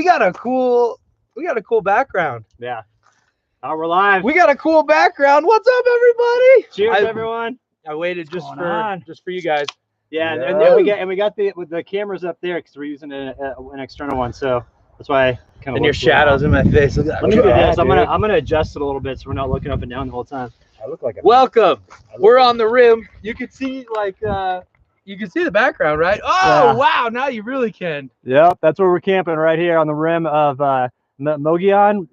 got a cool background. Yeah. Oh, we're live. We got a cool background. What's up, everybody? Cheers, everyone. I waited just for you guys. Yeah, and we got the cameras up there because we're using an external one, so that's why I kind of. And your shadows in my face. Look at that. Let me do this. I'm gonna adjust it a little bit so we're not looking up and down the whole time. I look like a welcome. We're on the rim. You can see you can see the background, right? Oh, yeah. Wow! Now you really can. Yep, that's where we're camping right here on the rim of Mogollon.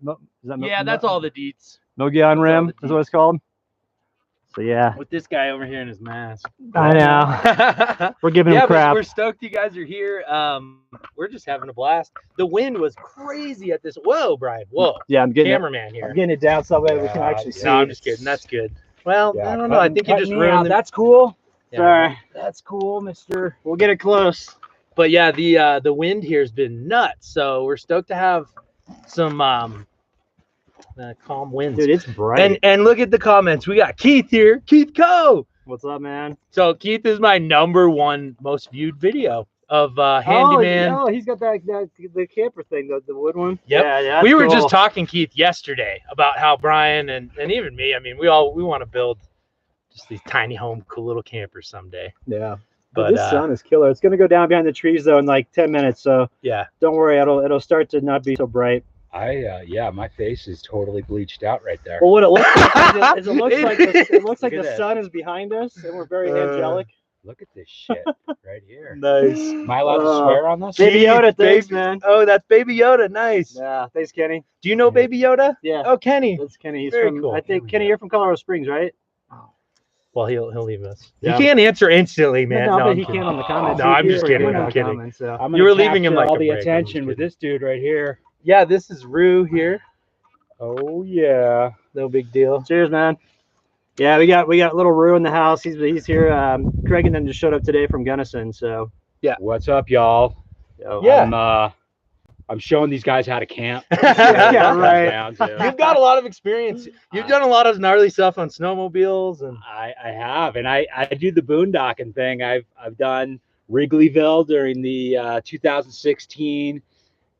Yeah, that's all the deets. Mogollon Rim is what it's called. So yeah, with this guy over here in his mask. I know. We're giving him crap. We're stoked you guys are here. We're just having a blast. The wind was crazy at this. Whoa, Brian. Whoa. Yeah, I'm getting cameraman here. I'm getting it down so that we can actually see. No, I'm just kidding. That's good. Well, I don't know. I think you just ruined. That's cool. Yeah. Sorry. That's cool, Mister. We'll get it close. But yeah, the wind here has been nuts. So we're stoked to have some calm winds. Dude, it's bright. And look at the comments. We got Keith here. Keith Co. What's up, man? So Keith is my #1 most viewed video of handyman. Oh, he's got the camper thing, the wood one. Yep. Yeah, we were just talking, Keith, yesterday about how Brian and even me. I mean, we want to build just these tiny home, cool little campers someday. Yeah. But this sun is killer. It's gonna go down behind the trees though in like 10 minutes. So yeah, don't worry. It'll start to not be so bright. Yeah, my face is totally bleached out right there. Well, what it looks like is it looks like the sun is behind us, and we're very angelic. Look at this shit right here. Nice. Am I allowed to swear on this? Baby Yoda, thanks, man. Oh, that's Baby Yoda. Nice. Yeah, thanks, Kenny. Do you know Baby Yoda? Yeah. Oh, Kenny. That's Kenny. He's very from, cool. I think Kenny, you're from Colorado Springs, right? Well, he'll leave us. Yeah. He can't answer instantly, man. No, but he can on the comments. No, I'm just kidding. I'm kidding. Comments, so. You were leaving him like all the attention with this dude right here. Yeah, this is Rue here. Oh yeah, no big deal. Cheers, man. Yeah, we got little Rue in the house. He's here. Craig and them just showed up today from Gunnison. So yeah, what's up, y'all? Yeah, I'm showing these guys how to camp. Yeah, right. You've got a lot of experience. You've done a lot of gnarly stuff on snowmobiles, and I have, and I do the boondocking thing. I've done Wrigleyville during the 2016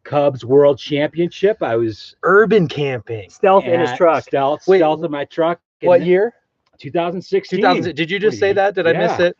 Cubs World Championship. I was urban camping, stealth in his truck, stealth in my truck. What year? 2016. Did you just say that? Did I miss it?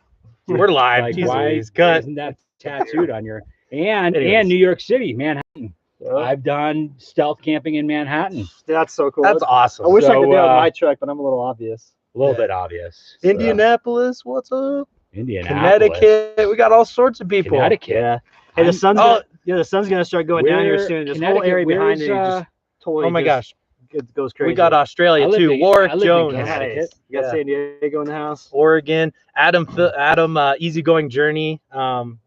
We're live. Like, Jesus, why isn't that tattooed on your and New York City, Manhattan? I've done stealth camping in Manhattan. That's so cool. That's awesome. I wish I could do it on my truck, but I'm a little obvious. A little bit obvious. Indianapolis, what's up? Indianapolis. Connecticut. We got all sorts of people. Connecticut. Yeah. Hey, the sun's gonna start going down here soon. This whole area behind it just totally. Oh my gosh. It goes crazy. We got Australia too. Warwick Jones. You got San Diego in the house. Oregon. Adam Easygoing Journey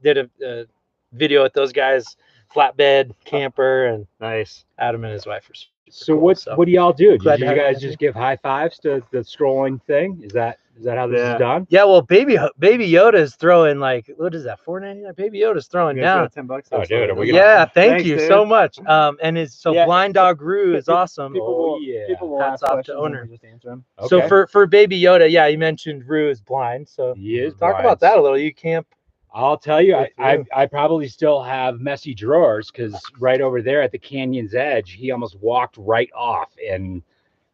did a video with those guys. Flatbed camper, and nice. Adam and his wife are super so cool, what do y'all do? Did you guys just you. give high fives to the strolling thing? Is that how this is done? Yeah, well, baby Yoda is throwing like, what is that, $4.99? Baby Yoda's throwing down $10. Oh, dude, thank you so much. And his Blind Dog Roo is awesome. People will hats off to owner. Just answer them. Okay. So for Baby Yoda, yeah, you mentioned Roo is blind. So he is talk blind. about that a little. You camp. I'll tell you, I probably still have messy drawers because right over there at the canyon's edge, he almost walked right off, and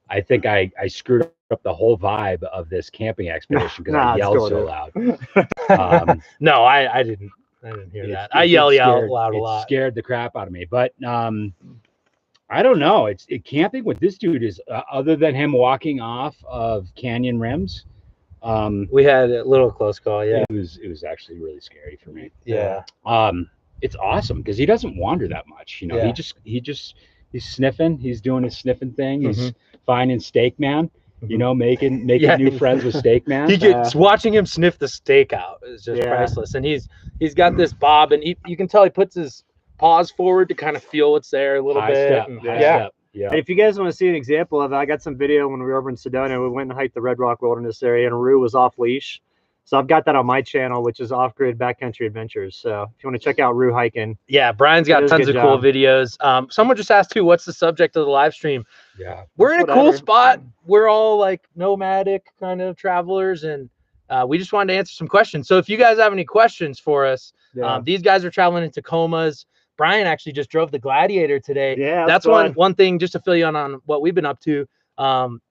I think I screwed up the whole vibe of this camping expedition because I yelled so loud. No, I didn't hear that. I yell out loud a lot. It scared the crap out of me, but I don't know. Camping with this dude is other than him walking off of canyon rims. We had a little close call. Yeah, it was actually really scary for me. Yeah. It's awesome because he doesn't wander that much. You know, he's sniffing. He's doing his sniffing thing. He's finding Steak Man. You know, making new friends with Steak Man. Watching him sniff the steak out is just priceless. And he's got this bob, and you can tell he puts his paws forward to kind of feel what's there a little bit. High step. Yeah. And if you guys want to see an example of it, I got some video when we were over in Sedona. We went and hiked the Red Rock Wilderness area, and Rue was off leash. So I've got that on my channel, which is Off Grid Backcountry Adventures. So if you want to check out Rue hiking, Brian's got tons of cool videos. Someone just asked too, what's the subject of the live stream? Yeah, we're in a cool spot. We're all like nomadic kind of travelers, and we just wanted to answer some questions. So if you guys have any questions for us, these guys are traveling in Tacomas. Brian actually just drove the Gladiator today. Yeah, that's fun. one thing just to fill you on what we've been up to.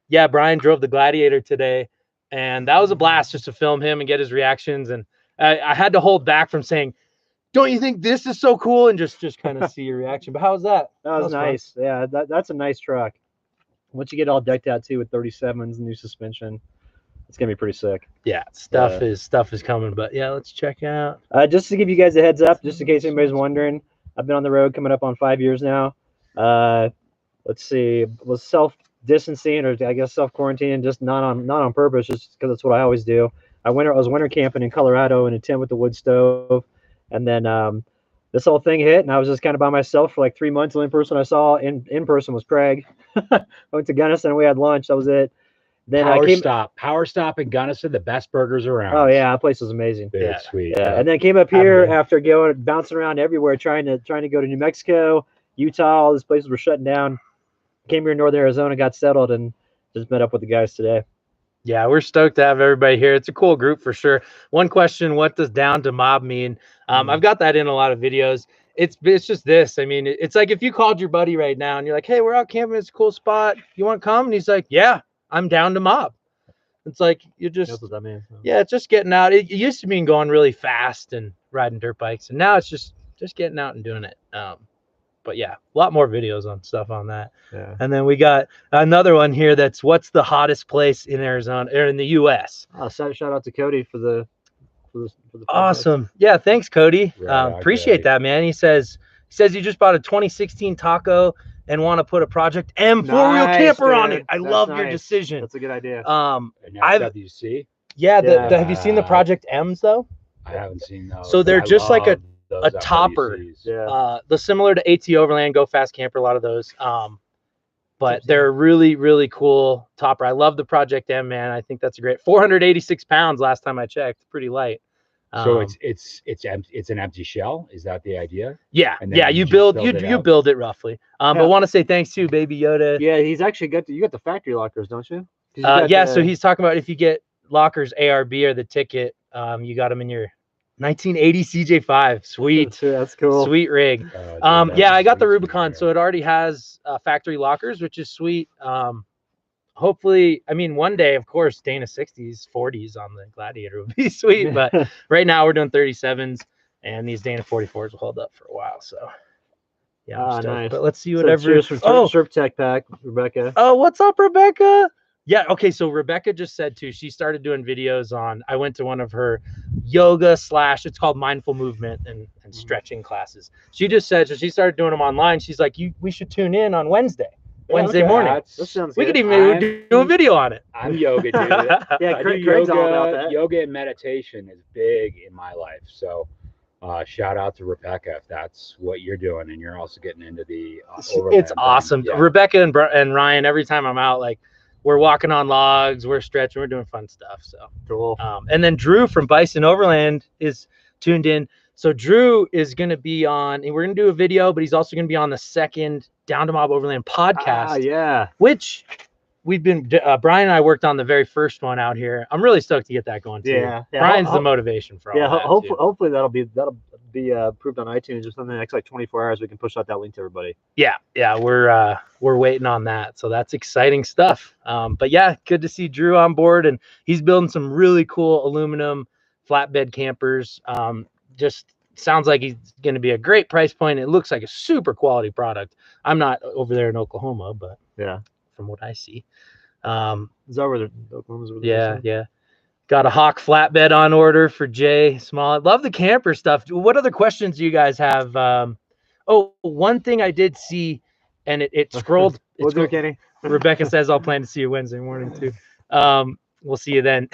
Yeah, Brian drove the Gladiator today, and that was a blast just to film him and get his reactions. And I had to hold back from saying, "Don't you think this is so cool?" and just kind of see your reaction. But how was that? That was nice. Fun. Yeah, that's a nice truck. Once you get all decked out too with 37s, new suspension, it's gonna be pretty sick. Yeah, stuff is coming. But yeah, let's check out. Just to give you guys a heads up, just in case anybody's wondering, I've been on the road coming up on 5 years now. Let's see, was self-distancing, or I guess self-quarantining, just not on purpose, just because that's what I always do. I was winter camping in Colorado in a tent with the wood stove, and then this whole thing hit, and I was just kind of by myself for like 3 months. The only person I saw in person was Craig. I went to Gunnison, we had lunch. That was it. Then Power Stop in Gunnison, the best burgers around. Oh yeah, that place was amazing. Yeah, sweet. Yeah. And then came up here after bouncing around everywhere, trying to go to New Mexico, Utah. All these places were shutting down. Came here in Northern Arizona, got settled, and just met up with the guys today. Yeah, we're stoked to have everybody here. It's a cool group for sure. One question: what does down to mob mean? I've got that in a lot of videos. It's just this. I mean, it's like if you called your buddy right now and you're like, "Hey, we're out camping. It's a cool spot. You want to come?" And he's like, "Yeah, I'm down to mob." It's like you're just, that's what that means. Yeah, it's just getting out. It used to mean going really fast and riding dirt bikes, and now it's just getting out and doing it. But yeah, a lot more videos on stuff on that. Yeah. And then we got another one here. That's what's the hottest place in Arizona or in the U.S. Shout out to Cody for the awesome. Yeah, thanks, Cody. Appreciate that, man. He says he just bought a 2016 Taco and want to put a Project M four-wheel camper on it. I love your decision. That's a good idea. Have you seen? Yeah, have you seen the Project M's though? I haven't seen those. So they're just like a topper. Yeah. The similar to AT Overland, Go Fast Camper, a lot of those. But they're really, really cool topper. I love the Project M, man. I think that's a great 486 pounds last time I checked. Pretty light. So it's an empty shell. Is that the idea? Yeah, yeah. You build it roughly. But want to say thanks to Baby Yoda. Yeah, he's actually you got the factory lockers, don't you? So he's talking about if you get lockers ARB or the ticket, you got them in your 1980 CJ5. Sweet. That's cool. Sweet rig. Yeah, I got the Rubicon, so it already has factory lockers, which is sweet. Hopefully, I mean, one day, of course, Dana 60s, 40s on the Gladiator would be sweet. But right now we're doing 37s, and these Dana 44s will hold up for a while. So yeah, nice. But let's see whatever. Surf Tech Pack, Rebecca. Oh, what's up, Rebecca? Yeah, okay, so Rebecca just said too, she started doing videos on, I went to one of her yoga / it's called mindful movement and stretching classes. She just said, so she started doing them online. She's like, we should tune in on Wednesday morning. That sounds we good. could even do a video on it. I'm yoga, dude. Yeah, Craig's all about that. Yoga and meditation is big in my life. So shout out to Rebecca if that's what you're doing, and you're also getting into the it's awesome. Yeah. Rebecca and Ryan, every time I'm out, like, we're walking on logs, we're stretching, we're doing fun stuff. So cool. And then Drew from Bison Overland is tuned in. So Drew is going to be on, and we're going to do a video, but he's also going to be on the second Down to Mob Overland podcast. Yeah. Which we've been, Brian and I worked on the very first one out here. I'm really stoked to get that going too. Yeah. Brian's the motivation for all that. Hopefully that'll be approved on iTunes or something. The next like 24 hours, we can push out that link to everybody. Yeah. We're waiting on that. So that's exciting stuff. But yeah, good to see Drew on board, and he's building some really cool aluminum flatbed campers. Just sounds like he's going to be a great price point. It looks like a super quality product. I'm not over there in Oklahoma, but yeah, from what I see, is that where the Oklahoma's? Yeah. Got a Hawk flatbed on order for Jay Smollett. Love the camper stuff. What other questions do you guys have? One thing I did see, and it scrolled. What's good, Kenny? Rebecca says I'll plan to see you Wednesday morning too. We'll see you then.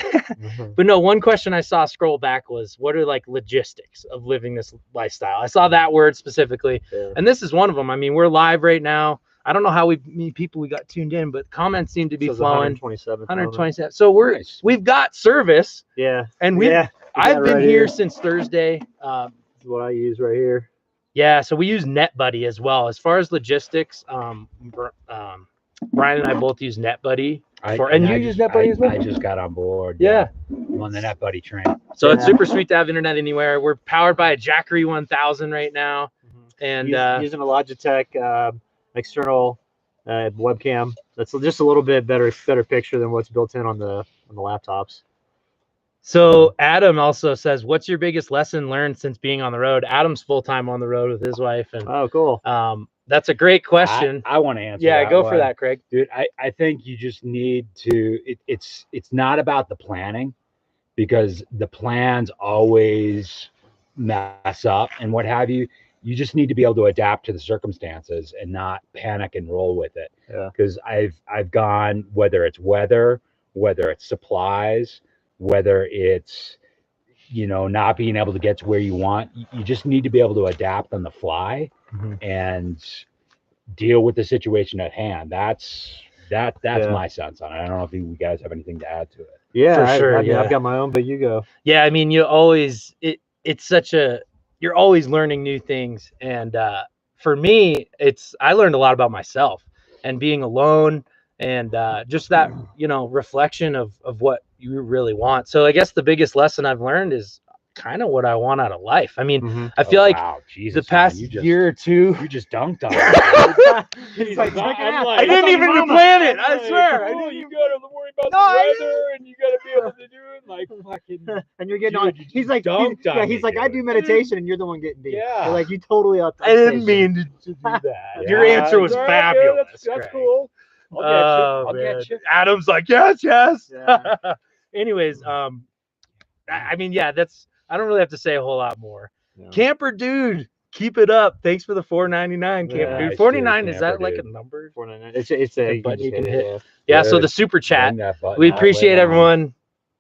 But no, one question I saw scroll back was, what are like logistics of living this lifestyle? I saw that word specifically, and this is one of them. I mean, we're live right now. I don't know how many people we got tuned in, but comments seem to be flowing. 127. So we've got service. Yeah. And I've been here since Thursday. This is what I use right here. Yeah. So we use NetBuddy as well. As far as logistics, Brian and I both use NetBuddy. You use NetBuddy as well? I just got on board. Yeah. I'm on the NetBuddy train. So it's super sweet to have internet anywhere. We're powered by a Jackery 1000 right now. And using a Logitech external webcam. That's just a little bit better picture than what's built in on the laptops. So Adam also says, what's your biggest lesson learned since being on the road? Adam's full-time on the road with his wife. And oh, cool. That's a great question. I want to answer. Yeah, go one. for that, Craig. Dude, I think you just need to. It's not about the planning, because the plans always mess up and what have you. You just need to be able to adapt to the circumstances and not panic and roll with it. Yeah. Because I've gone, whether it's weather, whether it's supplies, whether it's, you know, not being able to get to where you want. You just need to be able to adapt on the fly and deal with the situation at hand. That's my sense on it. I don't know if you guys have anything to add to it. Yeah, for sure. I mean, I've got my own, but you go. Yeah, I mean, it's such a, you're always learning new things. And for me, I learned a lot about myself and being alone, and just that, you know, reflection of what you really want. So I guess the biggest lesson I've learned is kind of what I want out of life. I mean, I feel like wow, Jesus, the past year or two, you just dunked on it. He's like, I didn't even plan it. I swear. I didn't You gotta worry about the weather, and you gotta be able to do it. Like fucking. And you're getting Dude, on. you just He's like, dunked on he's me, like, I dude. do meditation, and you're the one getting deep. Yeah. You're like, you totally up. I didn't mean to do that. Your answer was it's all right, fabulous. dude. That's Craig. cool. I'll get you. I'll man. get you. Adam's like, yes. Yeah. Anyways, I mean, yeah, I don't really have to say a whole lot more. Yeah. Camper dude, keep it up. Thanks for the $4.99, Camper Nice, dude. 49 dude, is that Camper like a dude. number? It's a button you can hit hit. it, Yeah. So Good. the super chat. Bring that button We out appreciate later on. everyone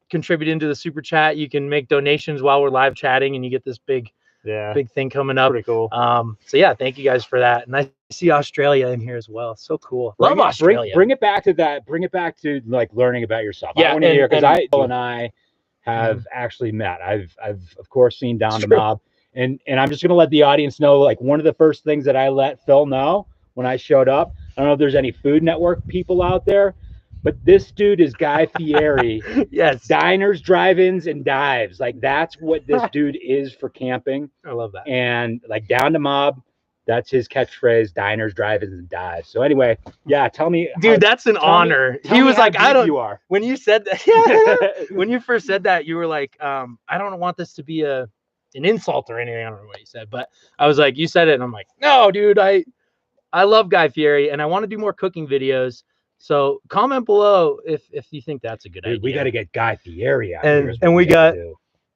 contributing to the super chat. You can make donations while we're live chatting, and you get this big thing coming up. Pretty cool. So yeah, thank you guys for that. And I see Australia in here as well. So cool. Love Australia. Bring it back to that. Bring it back to like learning about yourself. Yeah, I want to hear, because Phil and I have actually met. I've of course seen Down to Mob, and I'm just gonna let the audience know, like, one of the first things that I let Phil know when I showed up. I don't know if there's any Food Network people out there, but this dude is Guy Fieri. Yes. Diners, drive-ins, and dives. Like, that's what this dude is for camping. I love that. And like, Down to Mob, that's his catchphrase: diners, drive-ins, and dives. So anyway, yeah, tell me, dude, that's an honor. He was like, I don't. You are. When you said that, yeah, when you first said that, you were like, I don't want this to be an insult or anything. I don't know what you said, but I was like, you said it, and I'm like, no, dude, I love Guy Fieri, and I want to do more cooking videos. So comment below if you think that's a good idea. We got to get Guy Fieri out and here. And we got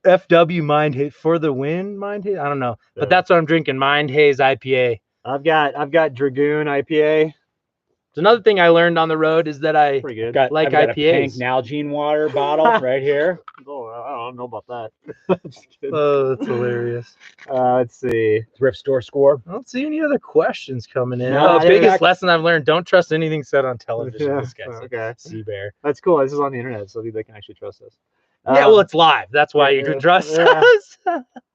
FW Mind Haze for the win. Mind Haze, I don't know, but that's what I'm drinking. Mind Haze IPA. I've got Dragoon IPA. It's another thing I learned on the road is that I Pretty good. like I've got IPAs. a pink Nalgene water bottle right here. Oh, I don't know about that. Oh, that's hilarious. Let's see. Thrift store score. I don't see any other questions coming in. No, Biggest lesson I've learned: don't trust anything said on television. Yeah, This guy said. okay. Sea Bear. That's cool. This is on the internet, so they can actually trust us. Yeah, well, it's live. That's why you can trust us.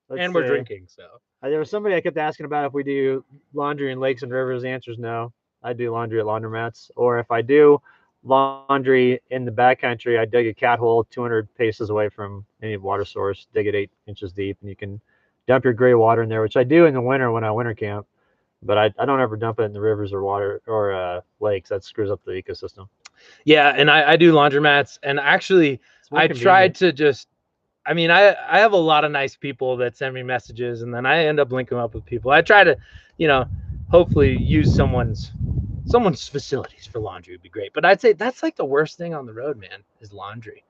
And we're drinking, so. There was somebody I kept asking about if we do laundry in lakes and rivers. The answer is no. I do laundry at laundromats, or if I do laundry in the backcountry, I dig a cat hole 200 paces away from any water source, dig it 8 inches deep, and you can dump your gray water in there, which I do in the winter when I winter camp, but I don't ever dump it in the rivers or water or lakes. That screws up the ecosystem. Yeah, and I do laundromats, and actually I tried to just, I mean, I have a lot of nice people that send me messages, and then I end up linking up with people. I try to, you know, hopefully use someone's facilities for laundry would be great. But I'd say that's like the worst thing on the road, man, is laundry.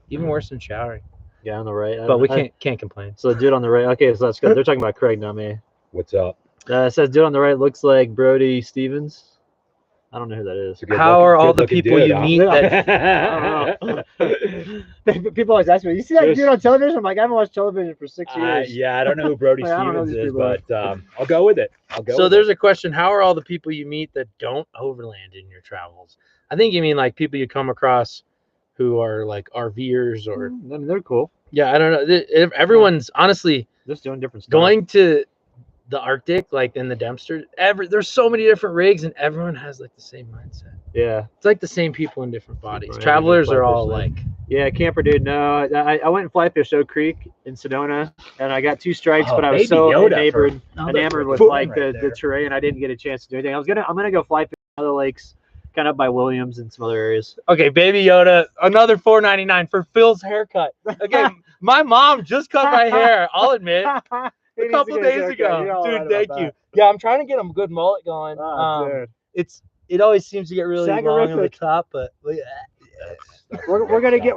Even worse than showering. Yeah, on the right. But we can't complain. So the dude on the right, okay, so that's good. They're talking about Craig, not me. What's up? It says dude on the right looks like Brody Stevens. I don't know who that is. How are all the people you meet that? People always ask me, you see that dude on television? I'm like, I haven't watched television for 6 years. Yeah, I don't know who Brody Stevens is, but I'll go with it. So there's a question: how are all the people you meet that don't overland in your travels? I think you mean like people you come across who are like RVers or. I mean, they're cool. Yeah, I don't know. Everyone's honestly just doing different stuff. Going to the Arctic, like in the Dempster. There's so many different rigs, and everyone has like the same mindset. Yeah, it's like the same people in different bodies. Right, Travelers are all fly-fish like, yeah, camper dude. No, I went and fly fish Oak Creek in Sedona, and I got 2 strikes, Oh, but I was Baby so Yoda for enamored with freaking like right the there. terrain. I didn't get a chance to do anything. I'm gonna go fly fish other lakes, kind of by Williams and some other areas. okay, Baby Yoda, another $4.99 for Phil's haircut. Okay, my mom just cut my hair. I'll admit, a couple days ago, dude. Thank you. Yeah, I'm trying to get a good mullet going. Oh, dude. It always seems to get really long on the top, but We're gonna get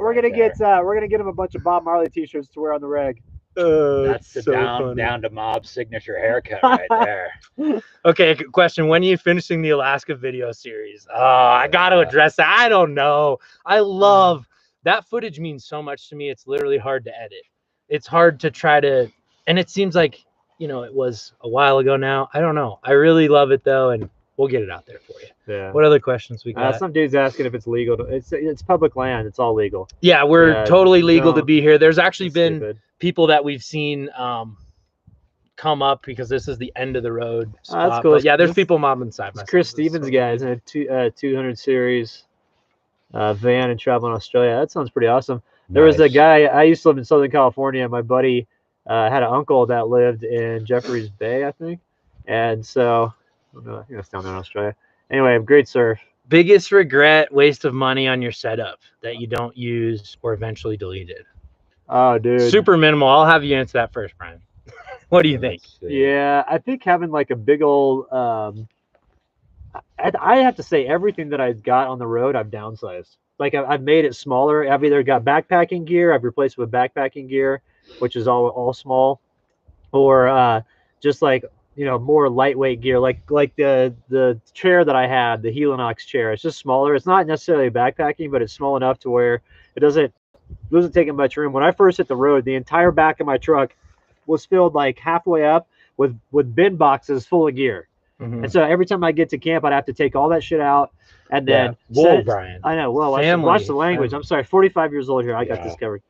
him a bunch of Bob Marley t-shirts to wear on the reg. That's the down to mob signature haircut right there. Okay, question: when are you finishing the Alaska video series? Oh, I got to address that. I don't know. I love that footage. Means so much to me. It's literally hard to edit. It's hard to try to, and it seems like it was a while ago now. I don't know. I really love it though, and we'll get it out there for you. Yeah. What other questions we got? Some dude's asking if it's legal. It's public land. It's all legal. Yeah, we're totally legal to be here. There's actually been stupid. people that we've seen come up because this is the end of the road spot. That's cool. But yeah, there's people mobbing side by side. Chris Stevens guys in a 200 series van and traveling Australia. That sounds pretty awesome. There was a guy. I used to live in Southern California. My buddy had an uncle that lived in Jeffreys Bay, I think, and so I think that's down there in Australia. Anyway, great surf. Biggest regret, waste of money on your setup that you don't use or eventually deleted? Oh, dude. Super minimal. I'll have you answer that first, Brian. What do you think? Yeah, I think having like a big old I have to say everything that I've got on the road, I've downsized. Like I've made it smaller. I've either got backpacking gear, I've replaced it with backpacking gear, which is all small, or just like more lightweight gear, like the chair that I had, the Helinox chair. It's just smaller. It's not necessarily backpacking, but it's small enough to where it doesn't take much room. When I first hit the road, the entire back of my truck was filled like halfway up with bin boxes full of gear. Mm-hmm. And so every time I get to camp, I'd have to take all that shit out and then whoa, Brian. I know. Well, watch the language. I'm sorry, 45 years old here. I got this covered.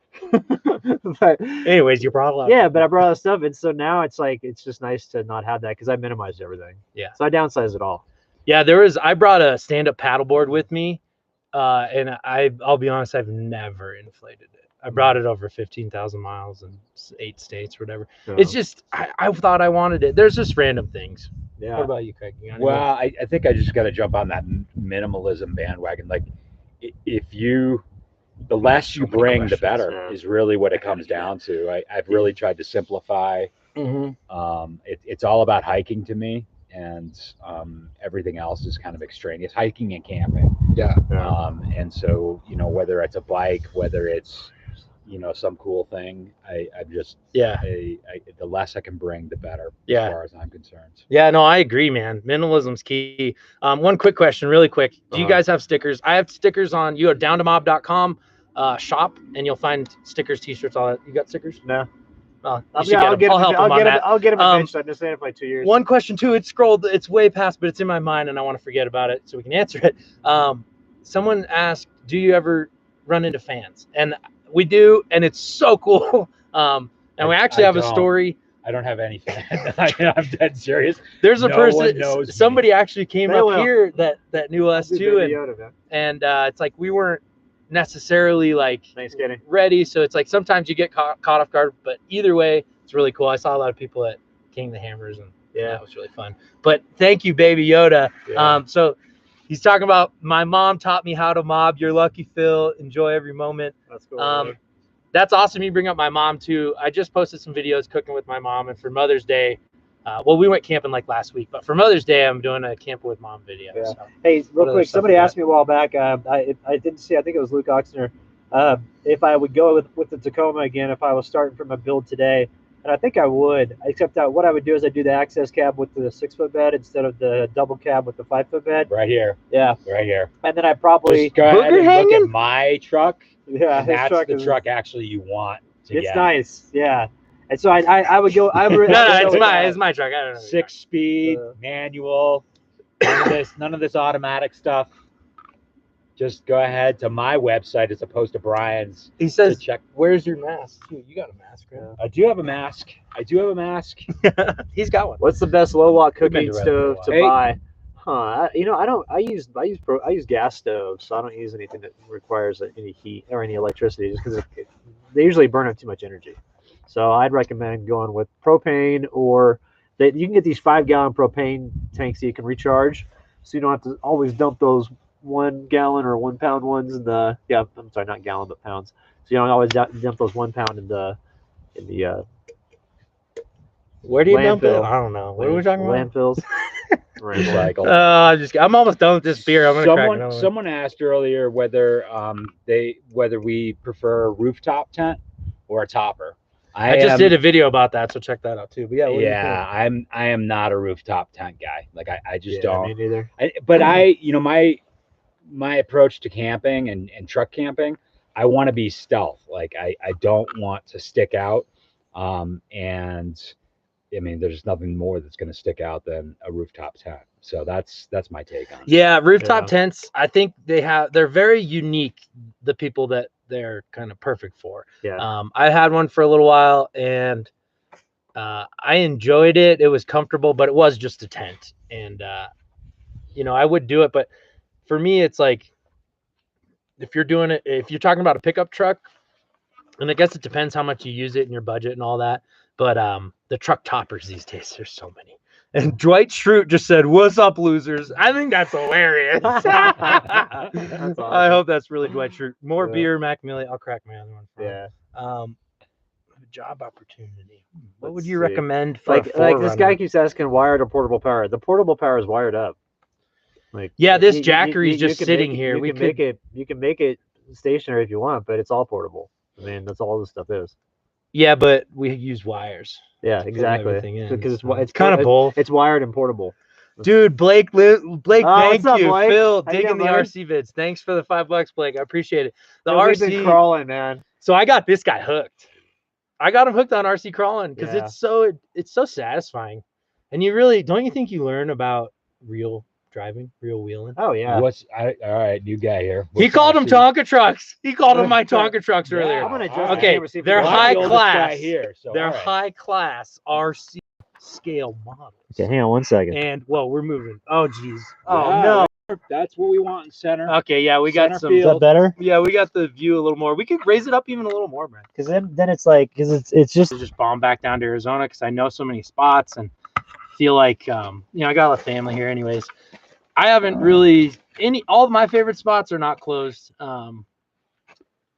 But anyways, you brought a lot. Yeah, but I brought all that stuff, and so now it's like it's just nice to not have that because I minimized everything. Yeah. So I downsized it all. Yeah, I brought a stand-up paddleboard with me, and I'll be honest, I've never inflated it. I brought it over 15,000 miles in 8 states, or whatever. Oh. It's just I thought I wanted it. There's just random things. Yeah. What about you, Craig? Well, I think I just got to jump on that minimalism bandwagon. Like, the less you bring, the better is really what it comes down to. I've really tried to simplify. Mm-hmm. It's all about hiking to me, and everything else is kind of extraneous. Hiking and camping. Yeah. And so whether it's a bike, whether it's some cool thing, I'm just the less I can bring, the better. Yeah. As far as I'm concerned. Yeah, no, I agree, man. Minimalism's key. One quick question, really quick. Do you guys have stickers? I have stickers on. You go downtomob.com shop, and you'll find stickers, t-shirts, all that. You got stickers? No. I'll help them on that. I'll get them eventually. I've been saying it for like 2 years. One question too. It's scrolled. It's way past, but it's in my mind, and I want to forget about it so we can answer it. Someone asked, "Do you ever run into fans?" And we do, and it's so cool. And we actually have a story. I don't have any fans. I'm dead serious. There's a person. Somebody actually came up here that knew us too, and it's like we weren't necessarily like ready, so it's like sometimes you get caught off guard, but either way it's really cool. I saw a lot of people at King the Hammers, and that was really fun. But thank you, Baby Yoda. So he's talking about, my mom taught me how to mob. You're lucky, Phil. Enjoy every moment. That's cool. That's awesome. You bring up my mom too. I just posted some videos cooking with my mom, and for Mother's Day, we went camping like last week, but for Mother's Day, I'm doing a camping with mom video. Yeah. So hey, real quick, somebody asked me a while back. I didn't see. I think it was Luke Oxner. If I would go with the Tacoma again, if I was starting from a build today, and I think I would. Except that what I would do is I do the access cab with the 6-foot bed instead of the double cab with the 5-foot bed. Right here. Yeah. Right here. And then I probably just go ahead and look at my truck. Yeah, that's the truck actually you want. It's nice. Yeah. And so I would go. It's my truck. I don't know. 6-speed manual. None of this automatic stuff. just go ahead to my website as opposed to Brian's. He says, to check. "Where's your mask? You got a mask, right?" I do have a mask. He's got one. What's the best low watt We've been cooking to Red stove Bull. to buy? I use gas stoves, so I don't use anything that requires any heat or any electricity, just because they usually burn up too much energy. So I'd recommend going with propane, or you can get these 5-gallon propane tanks that you can recharge, so you don't have to always dump those 1 gallon or 1 pound ones in the I'm sorry, not gallon but pounds. So you don't always dump those 1 pound in the Where do you dump it? landfill. I don't know. What are we talking about? Landfills. Recycle. I'm almost done with this beer. I'm gonna crack another one. Someone asked earlier whether we prefer a rooftop tent or a topper. I just did a video about that, so check that out too. But yeah, what do you think? I am not a rooftop tent guy. Like I just don't. Me neither. But my approach to camping and truck camping, I want to be stealth. Like I don't want to stick out. And I mean, there's nothing more that's going to stick out than a rooftop tent. So that's my take on it. Yeah, rooftop tents. I think they're very unique. The people that they're kind of perfect for. Yeah. I had one for a little while, and I enjoyed it. It was comfortable, but it was just a tent, and I would do it. But for me, it's like if you're talking about a pickup truck, and I guess it depends how much you use it and your budget and all that. But the truck toppers these days, there's so many. And Dwight Schrute just said, "What's up, losers?" I think that's hilarious. That's awesome. I hope that's really Dwight Schrute. More beer, Macmillan. I'll crack my other one. Yeah. Job opportunity. What Let's would you see. recommend for Like this guy keeps asking wired or portable power. The portable power is wired up. Like this Jackery's just sitting here. You can make it stationary if you want, but it's all portable. I mean, that's all this stuff is. Yeah, but we use wires. Yeah, exactly. Because it's kind of both. It's wired and portable. Dude, Blake, thank you. Blake? Phil, How you digging the doing, RC vids. Thanks for the $5, Blake. I appreciate it. The We've RC been crawling, man. So I got this guy hooked. I got him hooked on RC crawling because it's so satisfying. And don't you think you learn about real driving, real wheeling? Oh yeah. All right, new guy here. He called them Tonka trucks. He called them my Tonka trucks earlier. I'm gonna adjust Okay, the camera, see if they're we can- high the oldest class. guy here, so They're all right. high class RC scale models. Okay, hang on 1 second. And we're moving. Oh geez. Oh Yeah, no. That's what we want in center. Okay, yeah, we got Center some. field. Is that better? Yeah, we got the view a little more. We could raise it up even a little more, man. Because then it's like it's just Bomb back down to Arizona because I know so many spots and feel like I got a family here anyways. I haven't really all of my favorite spots are not closed. I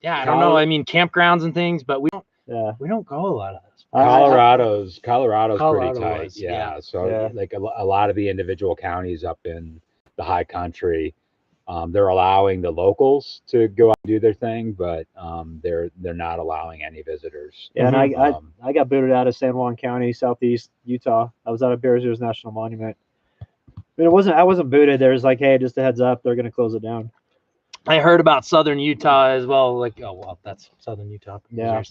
don't know. I mean campgrounds and things, but we don't go a lot of those. Colorado's Colorado pretty tight. was, Yeah. So like a lot of the individual counties up in the high country, they're allowing the locals to go out and do their thing, but they're not allowing any visitors. Yeah, and I got booted out of San Juan County, southeast Utah. I was out of Bears Ears National Monument. But I wasn't booted. There was like, hey, just a heads up, they're gonna close it down. I heard about Southern Utah as well. Like, oh well, that's Southern Utah. Yeah.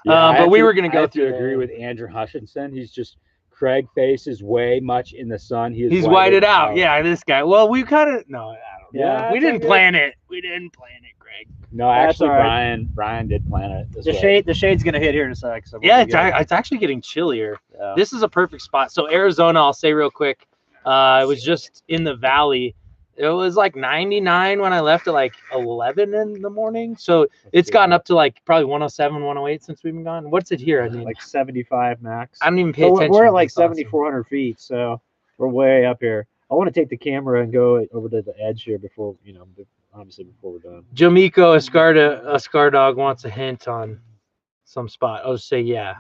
But we were gonna go through. Agree with Andrew Hutchinson. He's just Craig face is way much in the sun. He's whited out. Yeah, this guy. Well, we kind of no. I don't know. Yeah, we didn't plan it. We didn't plan it, Greg. No, actually, Brian did plan it. The shade's gonna hit here in a sec. So yeah, it's actually getting chillier. Yeah. This is a perfect spot. So Arizona, I'll say real quick. It was just in the valley. It was like 99 when I left at like 11 in the morning. So it's gotten up to like probably 107, 108 since we've been gone. What's it here? I mean, like 75 max. I don't even pay attention. We're at like 7,400 feet, so we're way up here. I want to take the camera and go over to the edge here before, obviously before we're done. Jamiko Ascar Dog wants a hint on some spot. I'll just say yeah.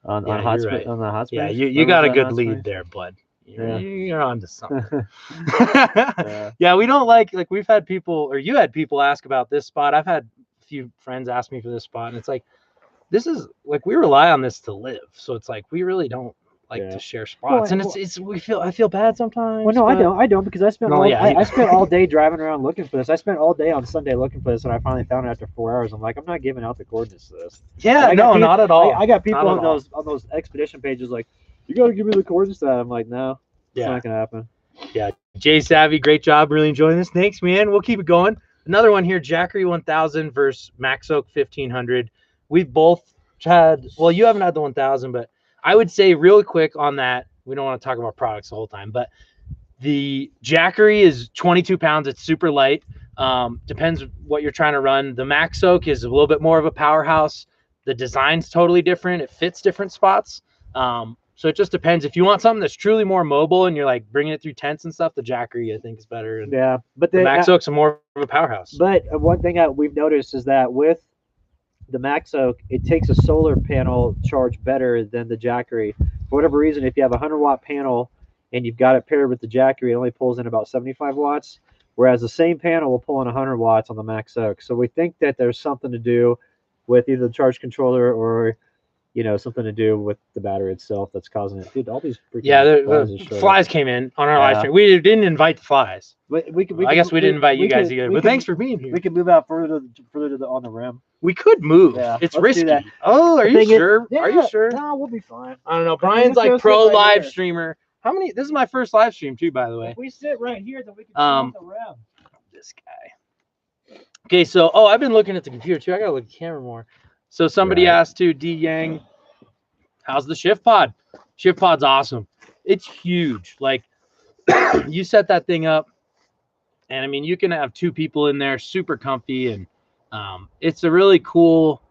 On the hot spring. Yeah, you got a good lead there, bud. Yeah. You're on to something. Yeah, we don't like we've had people, or you had people ask about this spot. I've had a few friends ask me for this spot, and it's like, this is like, we rely on this to live. So it's like, we really don't like to share spots. And I feel bad sometimes. Well, no, I don't because I spent I spent all day driving around looking for this. I spent all day on Sunday looking for this, and I finally found it after 4 hours. I'm like, I'm not giving out the coordinates to this. Yeah, not at all. I got people on those expedition pages like, you got to give me the coordinates to that. I'm like, no, it's not going to happen. Yeah. Jay Savvy, great job. Really enjoying this. Thanks, man. We'll keep it going. Another one here, Jackery 1000 versus Max Oak 1500. We've both had, well, you haven't had the 1000, but I would say real quick on that, we don't want to talk about products the whole time, but the Jackery is 22 pounds. It's super light. Depends what you're trying to run. The Max Oak is a little bit more of a powerhouse. The design's totally different. It fits different spots. So it just depends. If you want something that's truly more mobile and you're like bringing it through tents and stuff, the Jackery I think is better. And Yeah, but the Max Oak's more of a powerhouse. But one thing that we've noticed is that with the Max Oak, it takes a solar panel charge better than the Jackery. For whatever reason, if you have a 100-watt panel and you've got it paired with the Jackery, it only pulls in about 75 watts, whereas the same panel will pull in 100 watts on the Max Oak. So we think that there's something to do with either the charge controller or, you know, something to do with the battery itself that's causing it. Dude, all these freaking flies came in on our live stream. We didn't invite the flies. I guess we didn't invite you guys either. But thanks for being here. We can move out further to on the rim. We could move. Yeah, it's risky. Oh, are you sure? Are you sure? No, we'll be fine. I don't know. Brian's like pro live streamer. How many? This is my first live stream too, by the way. If we sit right here, then we can on the rim. This guy. Okay, so I've been looking at the computer too. I gotta look at the camera more. So somebody asked to D Yang, how's the shift pod? Shift pod's awesome. It's huge. Like you set that thing up, and I mean you can have 2 people in there, super comfy, and it's a really cool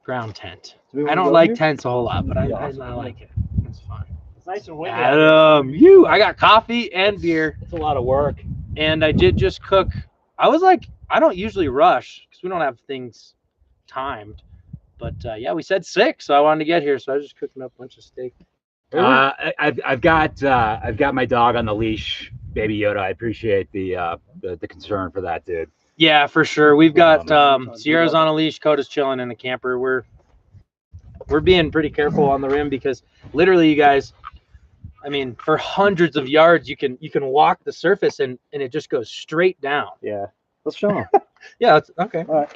ground tent. I don't like tents a whole lot, but I like it. It's fun. It's nice and windy. I got coffee and beer. It's a lot of work. And I did just cook. I was like, I don't usually rush because we don't have things timed. But yeah, we said 6, so I wanted to get here. So I was just cooking up a bunch of steak. I've got my dog on the leash, Baby Yoda. I appreciate the concern for that, dude. Yeah, for sure. We've got Sierra's on a leash, Coda's chilling in the camper. We're being pretty careful on the rim because literally, you guys, I mean, for hundreds of yards, you can walk the surface and it just goes straight down. Yeah, let's show them. Yeah, that's okay. All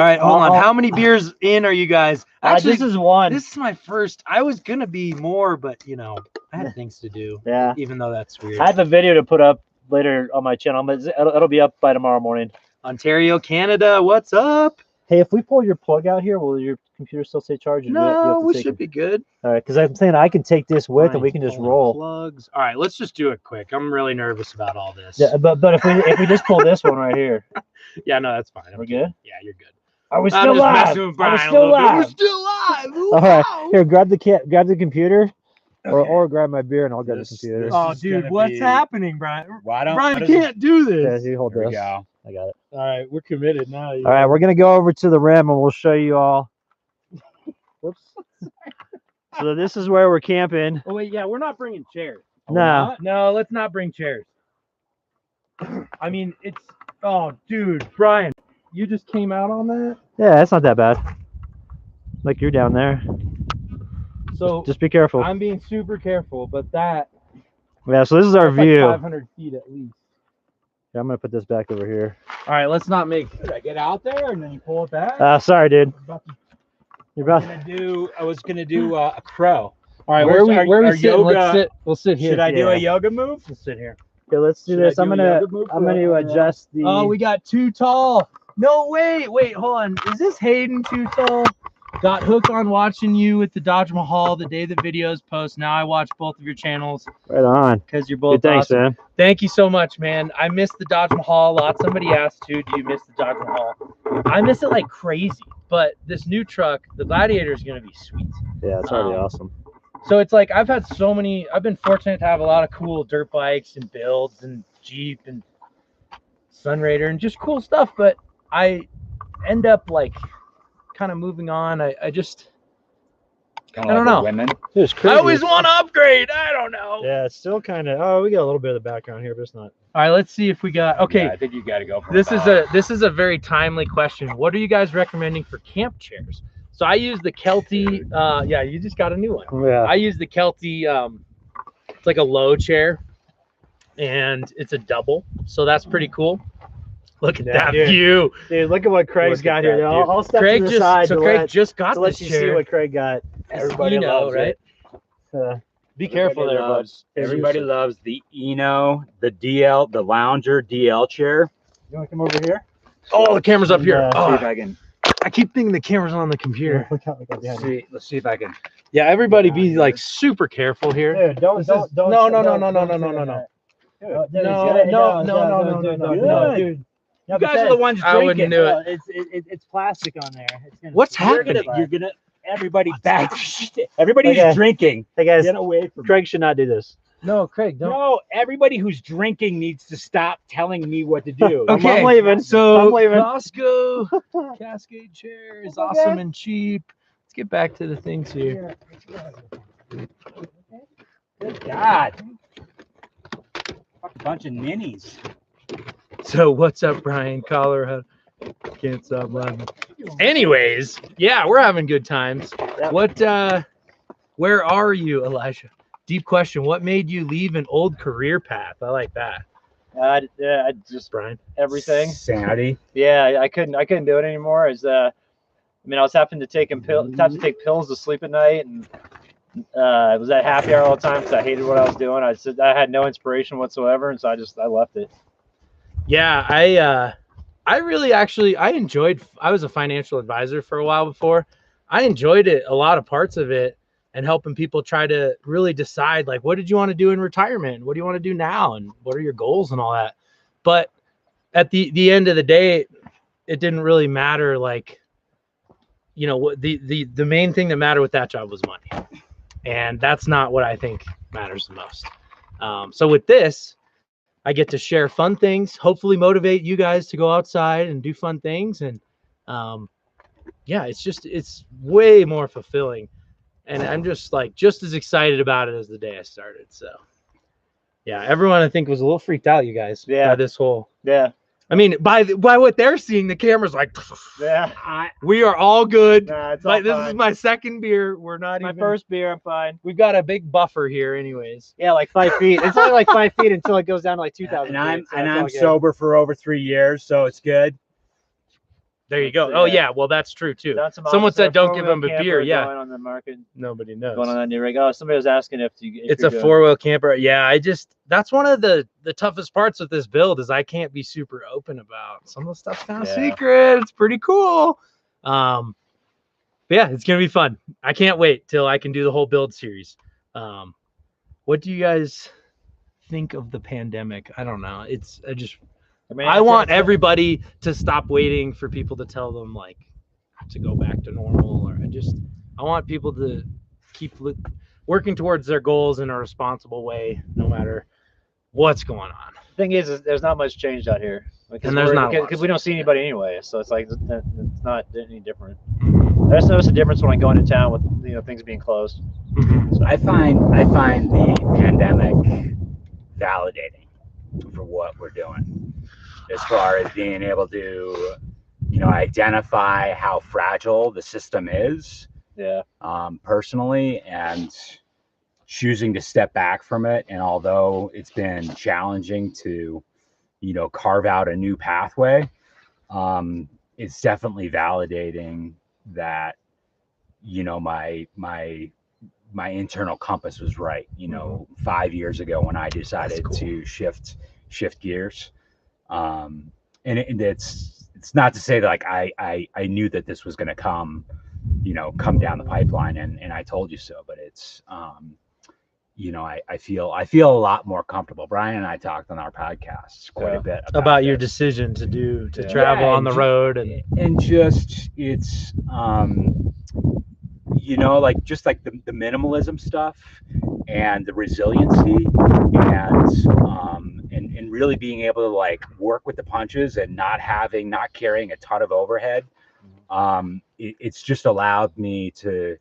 right, hold on. How many beers in are you guys? Actually, this is one. This is my first. I was gonna be more, but you know, I had things to do. Yeah. Even though that's weird. I have a video to put up later on my channel, but it'll be up by tomorrow morning. Ontario, Canada, what's up? Hey, if we pull your plug out here, will your computer still stay charged? No, we should be good. All right, because I'm saying I can take this with and we can just roll. Plugs. All right, let's just do it quick. I'm really nervous about all this. Yeah, but if we just pull this one right here. Yeah, no, that's fine. We're good? Yeah, you're good. Are we still live? We're still live. Ooh, all right, here, grab the computer. Okay. Or grab my beer and I'll grab the computer. Oh, dude, what's happening, Brian? Brian can't do this. Yeah, you hold this. Go. I got it. All right, we're committed now. All right, we're gonna go over to the rim and we'll show you all. Whoops. So this is where we're camping. Oh wait, yeah, we're not bringing chairs. No, let's not bring chairs. I mean, it's dude, Brian, you just came out on that. Yeah, that's not that bad. Like you're down there. So just be careful. I'm being super careful, but that. Yeah, so this is our view. Like 500 feet at least. Yeah, I'm gonna put this back over here. All right, let's not make. Should I get out there and then you pull it back? Sorry, dude. I was gonna do a crow. All right, where are we sitting? Let's sit. We'll sit here. Should I do a yoga move? We'll sit here. Okay, let's do this. I'm gonna adjust the. Oh, we got too tall. No, wait, hold on. Is this Hayden too tall? Got hooked on watching you with the Dodge Mahal the day the videos post. Now I watch both of your channels. Right on. Because you're both thanks, awesome. man. Thank you so much, man. I miss the Dodge Mahal a lot. Somebody asked too, do you miss the Dodge Mahal? I miss it like crazy. But this new truck, the Gladiator, is going to be sweet. Yeah, it's already awesome. So it's like I've been fortunate to have a lot of cool dirt bikes and builds and Jeep and Sunraider and just cool stuff. But I end up like kind of moving on. I don't know. Women. I always want to upgrade. I don't know. Yeah, it's still kind of. Oh, we got a little bit of the background here, but it's not. All right, let's see if we got. Okay, yeah, I think you got to go. This is a very timely question. What are you guys recommending for camp chairs? So I use the Kelty. Yeah, you just got a new one. Yeah. I use the Kelty. It's like a low chair, and it's a double, so that's pretty cool. Look at that view. Dude, look at what Craig's got here. I'll step Craig to the side. So Craig just got to this let you chair. see what Craig got. Everybody loves it. Be careful there, bud. Everybody loves the Eno, the DL, the Lounger DL chair. You want to come over here? Oh, the camera's up here. See if I can. I keep thinking the camera's on the computer. Let's see if I can. Yeah, everybody be like super careful here. Dude, don't. No. Dude. You guys are the ones drinking. I wouldn't do it. It's plastic on there. What's happening? You're gonna. Everybody back. Everybody who's drinking. Hey guys, Get away from. Craig should not do this. No, Craig, don't. No, everybody who's drinking needs to stop telling me what to do. Okay, I'm leaving. So I'm leaving. Costco Cascade chair is awesome and cheap. Let's get back to the things here. Good God. Fucking bunch of ninnies. So what's up, Brian? Colorado. Can't stop laughing. Anyways, yeah, we're having good times. Yep. What where are you, Elijah? Deep question. What made you leave an old career path? I like that. I just Brian. everything. Sanity. Yeah, I couldn't do it anymore. I was having to take take pills to sleep at night, and I was at happy hour all the time because I hated what I was doing. I had no inspiration whatsoever, and so I left it. Yeah, I really I enjoyed. I was a financial advisor for a while before. I enjoyed it, a lot of parts of it, and helping people try to really decide, like, what did you want to do in retirement? What do you want to do now? And what are your goals and all that? But at the end of the day, it didn't really matter. Like, you know, what the main thing that mattered with that job was money. And that's not what I think matters the most. So with this, I get to share fun things, hopefully motivate you guys to go outside and do fun things. And yeah, it's way more fulfilling. And I'm just as excited about it as the day I started. So yeah, everyone I think was a little freaked out, you guys. Yeah. By this whole. Yeah. I mean, by what they're seeing, the camera's like, Yeah. we are all good. Nah, it's all Like, this fine. is my second beer. We're not My even. first beer. I'm fine. We've got a big buffer here, anyways. Yeah, like 5 feet. It's only like 5 feet until it goes down to like 2,000. And I'm feet, so it's all good. sober for over 3 years, so it's good. There you go. Yeah. Oh yeah, well that's true too. That's a Someone said don't four-wheel give them a camper beer. Yeah, going on the market. nobody knows. Going on that new rig. Oh, somebody was asking if It's you're a doing- 4-wheel camper. Yeah, that's one of the toughest parts with this build is I can't be super open about some of the stuff's kind of Yeah. secret. It's pretty cool. But yeah, it's gonna be fun. I can't wait till I can do the whole build series. What do you guys think of the pandemic? I don't know. I want everybody to stop waiting for people to tell them like to go back to normal, or I want people to keep working towards their goals in a responsible way, no matter what's going on. Thing is there's not much change out here. And there's not because we don't see anybody anyway, so it's like it's not any different. I just noticed a difference when I go into town with things being closed. Mm-hmm. I find the pandemic validating for what we're doing, as far as being able to, identify how fragile the system is. Yeah. Personally, and choosing to step back from it. And although it's been challenging to, carve out a new pathway, it's definitely validating that, my internal compass was right. 5 years ago when I decided to shift gears. And it's not to say that like I knew that this was going to come down the pipeline and I told you so, but it's, I feel a lot more comfortable. Brian and I talked on our podcasts quite a bit about your decision to travel on the road and just it's just like the minimalism stuff and the resiliency and really being able to like work with the punches and not carrying a ton of overhead. It's just allowed me to,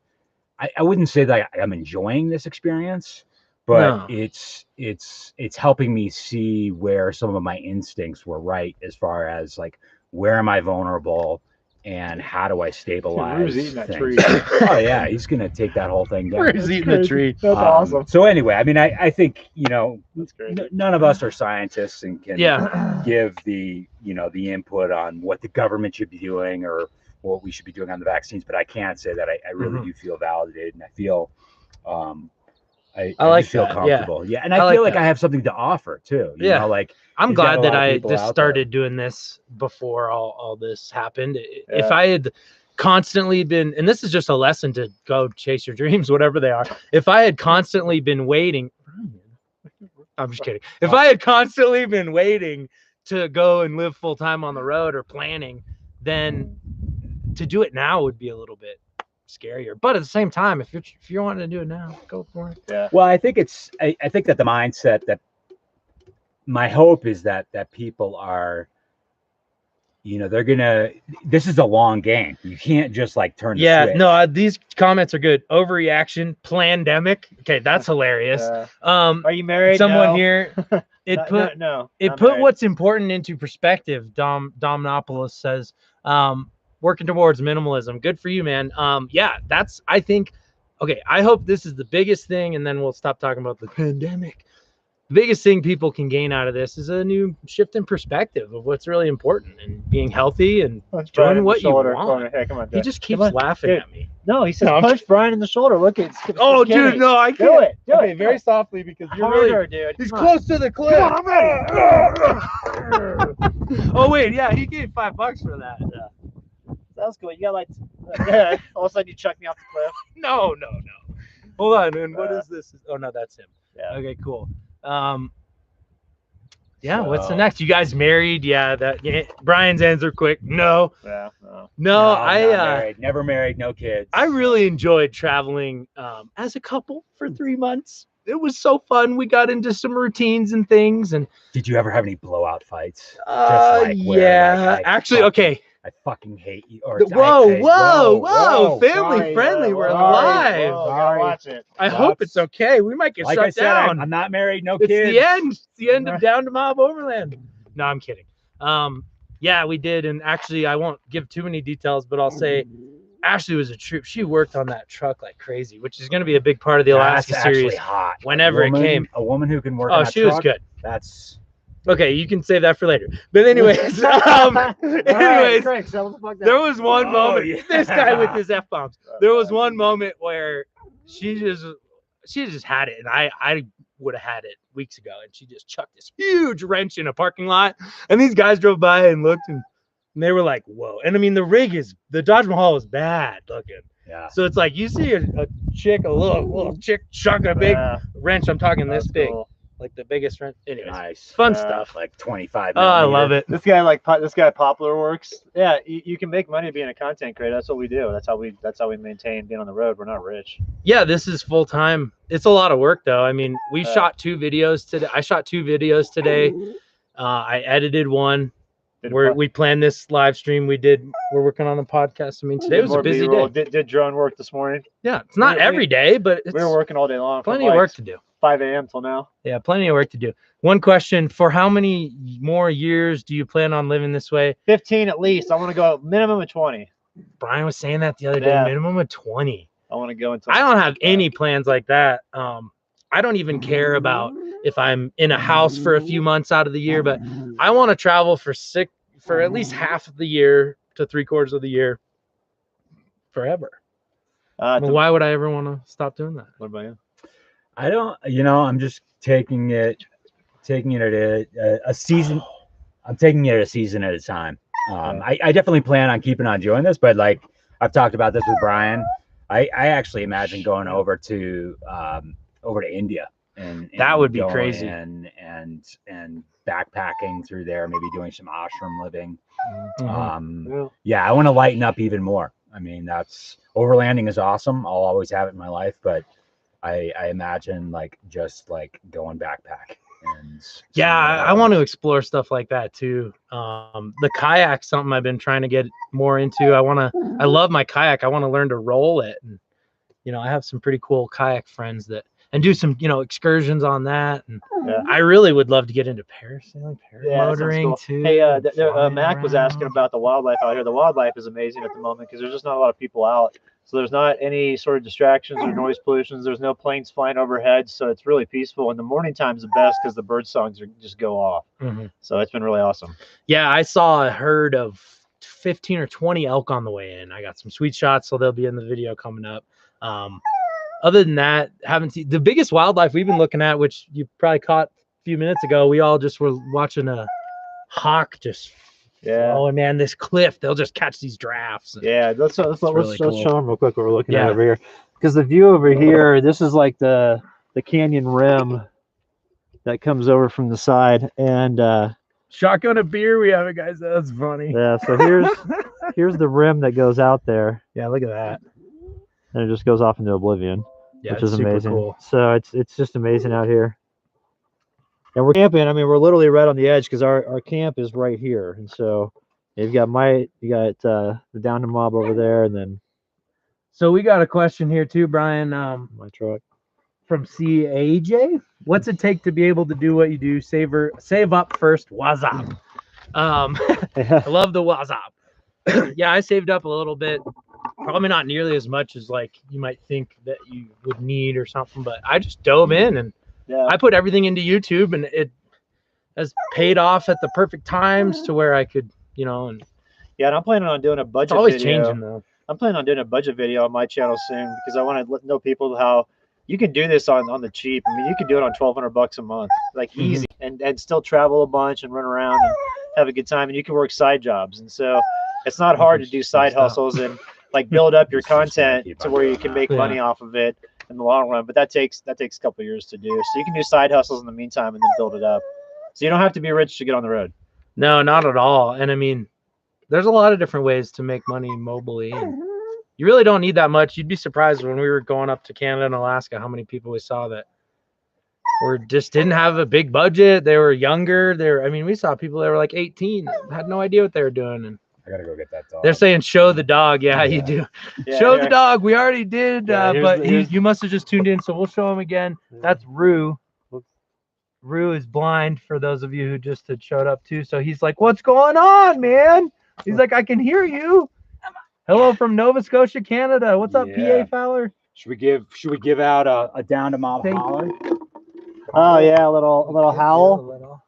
I wouldn't say that I'm enjoying this experience, but no. It's helping me see where some of my instincts were right, as far as like, where am I vulnerable and how do I stabilize? Who's eating that tree? Oh yeah, he's gonna take that whole thing down. He's eating the tree. That's awesome. So anyway, I mean, I think that's great. None of us are scientists and can give the the input on what the government should be doing or what we should be doing on the vaccines. But I can say that I really do feel validated, and I I like just feel that, comfortable. Yeah, and I I feel like like that. I have something to offer too. You know, like I'm you've got glad a that lot of I people just out started doing this before all this happened. If Yeah. I had constantly been, and this is just a lesson to go chase your dreams, whatever they are. If I had constantly been waiting, I'm just kidding. If I had constantly been waiting to go and live full time on the road or planning, then to do it now would be a little bit scarier. But at the same time, if you're wanting to do it now, go for it. Yeah. Well, I think I think that the mindset that my hope is that people are, you know, this is a long game. You can't just like turn the switch. No, these comments are good. Overreaction, pandemic. Okay, that's hilarious. Are you married? Someone No. here, it Not- put no. it not put married. what's important into perspective. Domnopoulos says, working towards minimalism. Good for you, man. Yeah, that's, I think, okay, I hope this is the biggest thing, and then we'll stop talking about the pandemic. The biggest thing people can gain out of this is a new shift in perspective of what's really important and being healthy and Punch Brian doing in the what you shoulder. want. Hey, come on, He Dad. just Come keeps on. laughing Dude. at me. No, he says No, I'm punch Brian in the shoulder. Look, it's Oh, get dude, it. no, I can't. Do it. Do Okay, it. very softly because you're Harder, really. dude. He's Come on. close to the cliff. Come on, I'm ready. Oh wait, yeah, he gave $5 for that. That was cool. You got like, yeah. All of a sudden you chuck me off the cliff. No. Hold on, and what is this? Oh no, that's him. Yeah. Okay, cool. Yeah, what's the So- next? You guys married? Yeah, Brian's answer quick. No. Yeah. No, not I never married, no kids. I really enjoyed traveling as a couple for 3 months. It was so fun. We got into some routines and things, and Did you ever have any blowout fights? yeah, actually, okay. I fucking hate you. Or Whoa, family Sorry, friendly. We're sorry, live. whoa, gotta watch it. I hope it's okay. We might get Like shut I said, down. I'm not married, no It's kids. the end. It's the end of Down to Mob Overland. No, I'm kidding. Yeah, we did, and actually, I won't give too many details, but I'll say Ashley was a troop. She worked on that truck like crazy, which is going to be a big part of the Alaska That's series. actually hot. Whenever it came. A woman who can work. Oh, on that she was truck, good. That's Okay, you can save that for later. But anyways, Craig, settle the fuck down. there was one moment. yeah. This guy with his F-bombs. There was one moment where she just had it, and I would have had it weeks ago, and she just chucked this huge wrench in a parking lot, and these guys drove by and looked, and they were like, "Whoa!" And I mean, the Dodge Mahal is bad looking. yeah. So it's like you see a chick, a little chick chuck a big Yeah, wrench. I'm talking this that's big, cool. like the biggest wrench. Anyways, Nice. fun Yeah. stuff. Like 25. Oh, I love it. This guy Poplar Works. Yeah, you can make money being a content creator. That's what we do. That's how we maintain being on the road. We're not rich. Yeah, this is full time. It's a lot of work though. I mean, we shot 2 videos today. I shot 2 videos today. I edited one. We planned this live stream. We're working on a podcast. I mean, today was a busy day. Did drone work this morning. Yeah, it's not every day, but it's We were working all day long. plenty of work to do. 5 a.m. till now. Yeah, plenty of work to do. One question: for how many more years do you plan on living this way? 15 at least. I want to go minimum of 20. Brian was saying that the other day. Yeah. Minimum of 20. I want to go until. I don't have any plans like that. I don't even care about if I'm in a house for a few months out of the year, but I want to travel for at least half of the year to 3/4 of the year forever. Well, why would I ever want to stop doing that? What about you? I don't. I'm just taking it at a season. I'm taking it a season at a time. I definitely plan on keeping on doing this, but like I've talked about this with Brian, I actually imagine going over to India and that would be going crazy and backpacking through there, maybe doing some ashram living. Yeah, I want to lighten up even more. I mean, overlanding is awesome. I'll always have it in my life, but I imagine just going backpack. And yeah, I want to explore stuff like that too. The kayak's something I've been trying to get more into. I love my kayak. I want to learn to roll it. And, I have some pretty cool kayak friends and do some, excursions on that. And I really would love to get into parasailing, paramotoring too. Hey, Mac was asking about the wildlife out here. The wildlife is amazing at the moment because there's just not a lot of people out. So there's not any sort of distractions or noise pollutions. There's no planes flying overhead. So it's really peaceful. And the morning time is the best because the bird songs just go off. So it's been really awesome. Yeah, I saw a herd of 15 or 20 elk on the way in. I got some sweet shots, so they'll be in the video coming up. other than that, haven't seen the biggest wildlife we've been looking at, which you probably caught a few minutes ago. We all just were watching a hawk just. Oh man, this cliff, they'll just catch these drafts. Yeah, let's really cool. show them real quick what we're looking at over here. Because the view over here, this is like the canyon rim that comes over from the side, and shotgun a beer we have it, guys. That's funny. Yeah, so here's the rim that goes out there. Yeah, look at that. And it just goes off into oblivion, which is amazing. Cool. So it's just amazing out here. And we're camping. I mean, we're literally right on the edge because our camp is right here. And so you got the Down to Mob over there, and then. So we got a question here too, Brian. My truck. From CAJ. What's it take to be able to do what you do? Save up first. Wazop. I love the wazop. Yeah, I saved up a little bit. Probably not nearly as much as like you might think that you would need or something, but I just dove in and I put everything into YouTube, and it has paid off at the perfect times to where I could, and yeah, and I'm planning on doing a budget. It's always video. changing though. I'm planning on doing a budget video on my channel soon because I want to know people how you can do this on the cheap. I mean, you can do it on $1,200 a month, like easy, and still travel a bunch and run around and have a good time, and you can work side jobs, and so it's not hard to do side hustles and like build up your content to where you can make money off of it in the long run. But that takes a couple of years to do. So you can do side hustles in the meantime and then build it up. So you don't have to be rich to get on the road. No, not at all. And I mean, there's a lot of different ways to make money mobily. And you really don't need that much. You'd be surprised when we were going up to Canada and Alaska how many people we saw that just didn't have a big budget. They were younger. I mean, we saw people that were like 18, had no idea what they were doing. And I gotta go get that dog. They're saying show the dog. Yeah, you do. Yeah, show the dog. We already did, but here's you must have just tuned in, so we'll show him again. That's Rue. Rue is blind for those of you who just had showed up too. So he's like, "What's going on, man?" He's like, "I can hear you." Hello from Nova Scotia, Canada. What's up, PA Fowler? Should we give out a Down to Mob holler? Oh yeah, a little howl.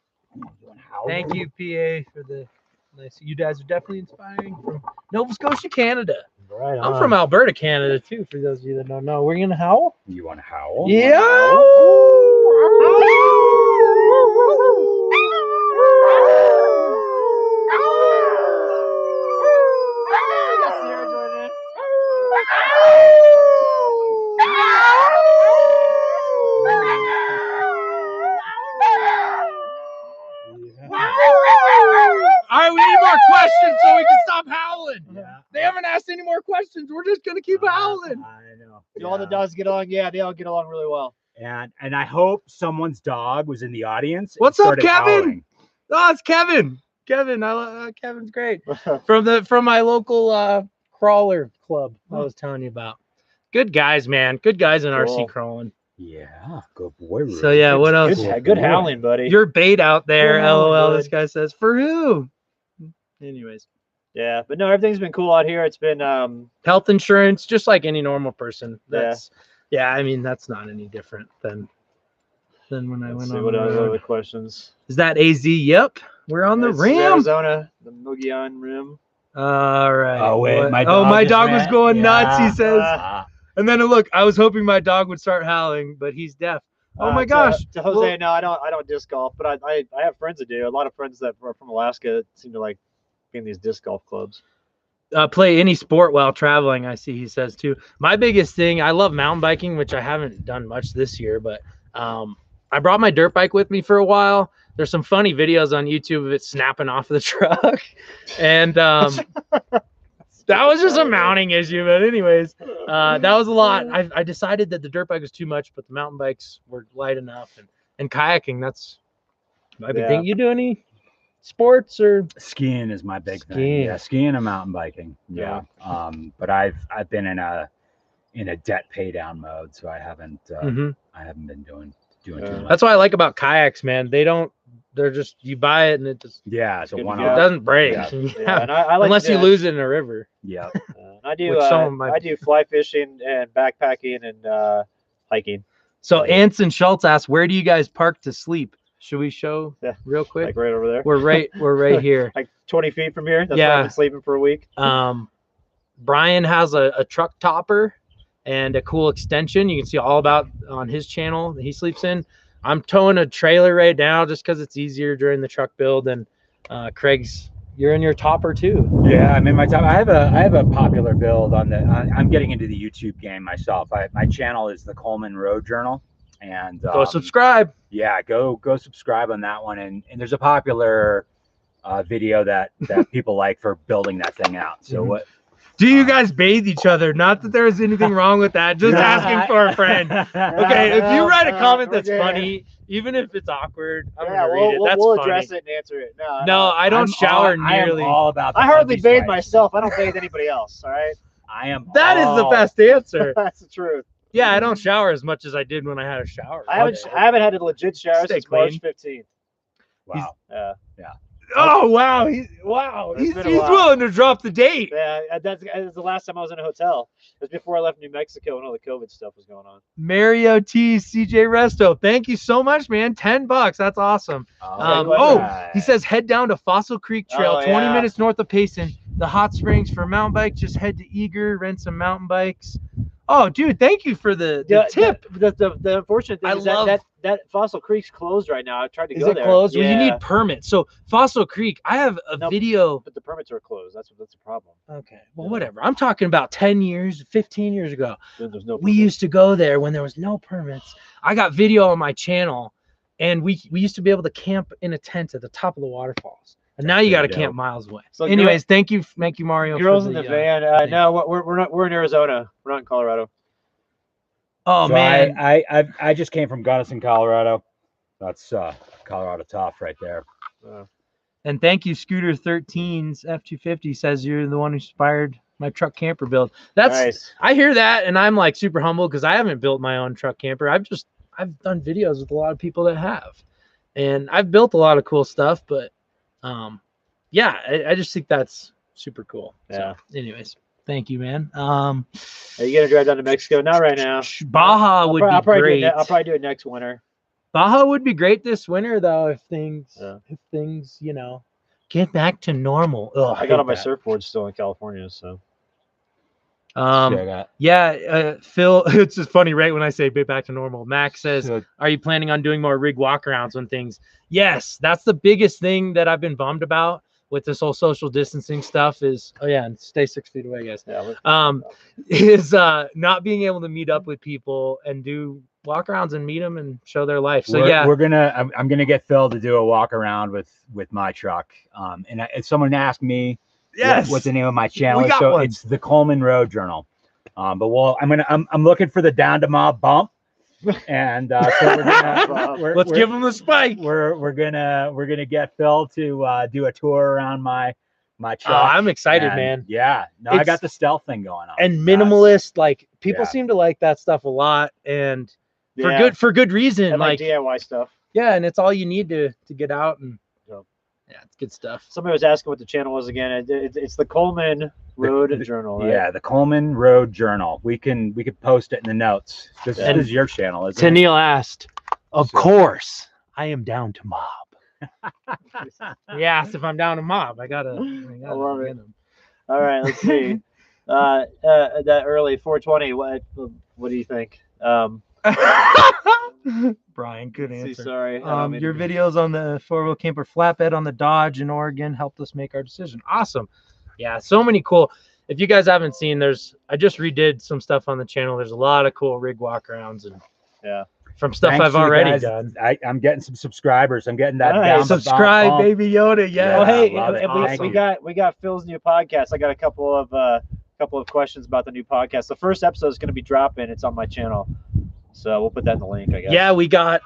Thank you, PA, for the nice. You guys are definitely inspiring from Nova Scotia, Canada. Right on. I'm from Alberta, Canada too. For those of you that don't know, we're gonna howl. You want to howl? Yeah. All right, we need more questions so we can stop howling. Yeah. They haven't asked any more questions. We're just gonna keep howling. I know. Do all the dogs get along? Yeah, they all get along really well. And I hope someone's dog was in the audience. What's up, Kevin? Howling. Oh, it's Kevin. Kevin, Kevin's great. From my local crawler club I was telling you about. Good guys, man. Good guys in RC crawling. Yeah, good boy. Rudy. So yeah, what else? Good howling, buddy. You're bait out there, LOL. Good. This guy says for who? Anyways. Yeah, but no, everything's been cool out here. It's been health insurance, just like any normal person. That's I mean, that's not any different than when I went on what the road. other questions? Is that AZ? Yep. We're on the rim. Arizona, the Mogollon Rim. All right. Oh wait, my dog was going nuts, he says. And then look, I was hoping my dog would start howling, but he's deaf. Oh my gosh. To Jose, no, I don't disc golf, but I have friends that do. A lot of friends that are from Alaska seem to like being these disc golf clubs. Play any sport while traveling, I see he says too. My biggest thing, I love mountain biking, which I haven't done much this year, but I brought my dirt bike with me for a while. There's some funny videos on YouTube of it snapping off the truck. And that was just a mounting issue. But anyways, that was a lot. I decided that the dirt bike was too much, but the mountain bikes were light enough. And kayaking, that's my big thing. You do any sports or? Skiing is my big thing. Yeah, skiing and mountain biking. Yeah. But I've been in a debt pay down mode, so I haven't been doing too much. That's what I like about kayaks, man. They're just, you buy it and it just it's a one. It doesn't break. Yeah. And I like unless you lose it in a river. Yeah. I do fly fishing and backpacking and hiking. So Anson Schultz asked, where do you guys park to sleep? Should we show real quick? Like right over there. We're right here. Like 20 feet from here. That's where I've been sleeping for a week. Brian has a truck topper, and a cool extension. You can see all about on his channel that he sleeps in. I'm towing a trailer right now just because it's easier during the truck build. And Craig's, you're in your topper too. Yeah, I'm in my top. I have a popular build on the. I'm getting into the YouTube game myself. My channel is the Coleman Road Journal, and Go subscribe. Yeah, go subscribe on that one. And there's a popular video that people like for building that thing out. So what? Do you guys bathe each other? Not that there's anything wrong with that. Just asking for a friend. Okay, if you write a comment that's funny, even if it's awkward, I'm gonna read it. That's we'll funny. address it and answer it. No, I don't shower nearly. I am all about. I hardly bathe myself. I don't bathe anybody else. All right. I am. That is the best answer. That's the truth. Yeah, I don't shower as much as I did when I had a shower. I haven't had a legit shower Stay since clean. March 15th. Wow. Yeah. Oh wow, he's willing to drop the date. Yeah, that's the last time I was in a hotel. It was before I left New Mexico when all the COVID stuff was going on. Mario T, CJ Resto, thank you so much, man. $10. That's awesome. He says head down to Fossil Creek Trail, 20 minutes north of Payson. The hot springs for mountain bike. Just head to Eager, rent some mountain bikes. Oh, dude, thank you for the tip. The unfortunate thing is that Fossil Creek's closed right now. I tried to go there. Is it closed? Yeah. Well, you need permits. So Fossil Creek, I have a video. But the permits are closed. That's the problem. Okay. Well, whatever. I'm talking about 10 years, 15 years ago. There's no we used to go there when there was no permits. I got video on my channel, and we used to be able to camp in a tent at the top of the waterfalls. And now you got to camp miles away. So anyways, thank you, Mario. Girls in the van. No, we're in Arizona. We're not in Colorado. Oh so man, I just came from Gunnison, Colorado. That's Colorado tough right there. And thank you, Scooter 13's F250 says you're the one who inspired my truck camper build. That's nice. I hear that, and I'm like super humble because I haven't built my own truck camper. I've done videos with a lot of people that have, and I've built a lot of cool stuff, but. Yeah, I just think that's super cool. Yeah. So, anyways, thank you, man. Are you gonna drive down to Mexico? Not right now. Baja would be great. I'll probably do it next winter. Baja would be great this winter, though, if things, get back to normal. Ugh, I got on my surfboard still in California, so. Phil, it's just funny, right? When I say get back to normal, Max says, are you planning on doing more rig walkarounds when things? Yes, that's the biggest thing that I've been bummed about with this whole social distancing stuff is, and stay 6 feet away, guys. Yeah, is not being able to meet up with people and do walkarounds and meet them and show their life. So I'm gonna get Phil to do a walk around with my truck. And if someone asked me, what the name of my channel is, so it's the Coleman Road Journal. But I'm looking for the down to mob bump, and so we're gonna let's give him the spike. We're gonna get Phil to do a tour around my truck. Oh, I'm excited, man. Yeah, no, I got the stealth thing going on. And minimalist, like people seem to like that stuff a lot, and for good reason. And like DIY stuff. Yeah, and it's all you need to get out and. Yeah, it's good stuff. Somebody was asking what the channel was again. It's the Coleman Road Journal, right? Yeah, the Coleman Road Journal. We could post it in the notes. This is your channel, isn't it? Neil asked, of course, I am down to mob. He asked if I'm down to mob. I gotta love it. All right, let's see. That early 420. What do you think? Brian, good answer. Sorry. Your videos on the four-wheel camper flatbed on the Dodge in Oregon helped us make our decision. Awesome. Yeah, so many cool. If you guys haven't seen, I just redid some stuff on the channel. There's a lot of cool rig walkarounds and from stuff I've already done. I'm getting some subscribers. I'm getting that down. Subscribe, Baby Yoda. Yeah. Oh, hey, we got Phil's new podcast. I got a couple of questions about the new podcast. The first episode is going to be dropping. It's on my channel. So we'll put that in the link, I guess. Yeah, we got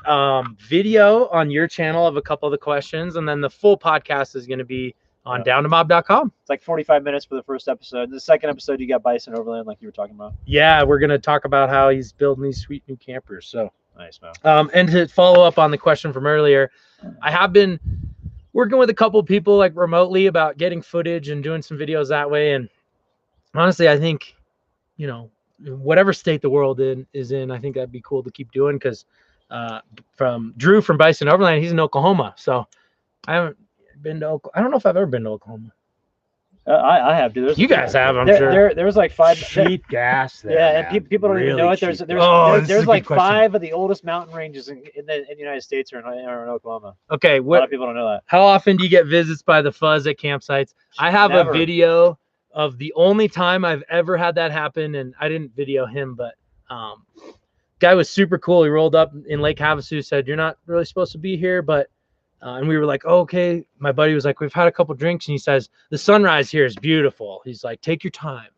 video on your channel of a couple of the questions, and then the full podcast is going to be on downtomob.com. It's like 45 minutes for the first episode. The second episode, you got Bison Overland, like you were talking about. Yeah, we're going to talk about how he's building these sweet new campers. So nice, man. And to follow up on the question from earlier, I have been working with a couple of people like remotely about getting footage and doing some videos that way. And honestly, I think, whatever state the world is in, I think that'd be cool to keep doing because from Drew from Bison Overland, he's in Oklahoma. So I haven't been to Oklahoma. I don't know if I've ever been to Oklahoma. I have, dude. You guys have, I'm sure. There was like 5 cheap gas there. Yeah, man. and people don't even Really know it. cheap There's gas. there's like 5 of the oldest mountain ranges in the United States or in Oklahoma. Okay, A lot of people don't know that. How often do you get visits by the fuzz at campsites? I have Never. a video of the only time I've ever had that happen, and I didn't video him, but guy was super cool. He rolled up in Lake Havasu, said, "You're not really supposed to be here," but and we were like, oh, okay. My buddy was like, we've had a couple drinks, and he says, the sunrise here is beautiful. He's like, take your time.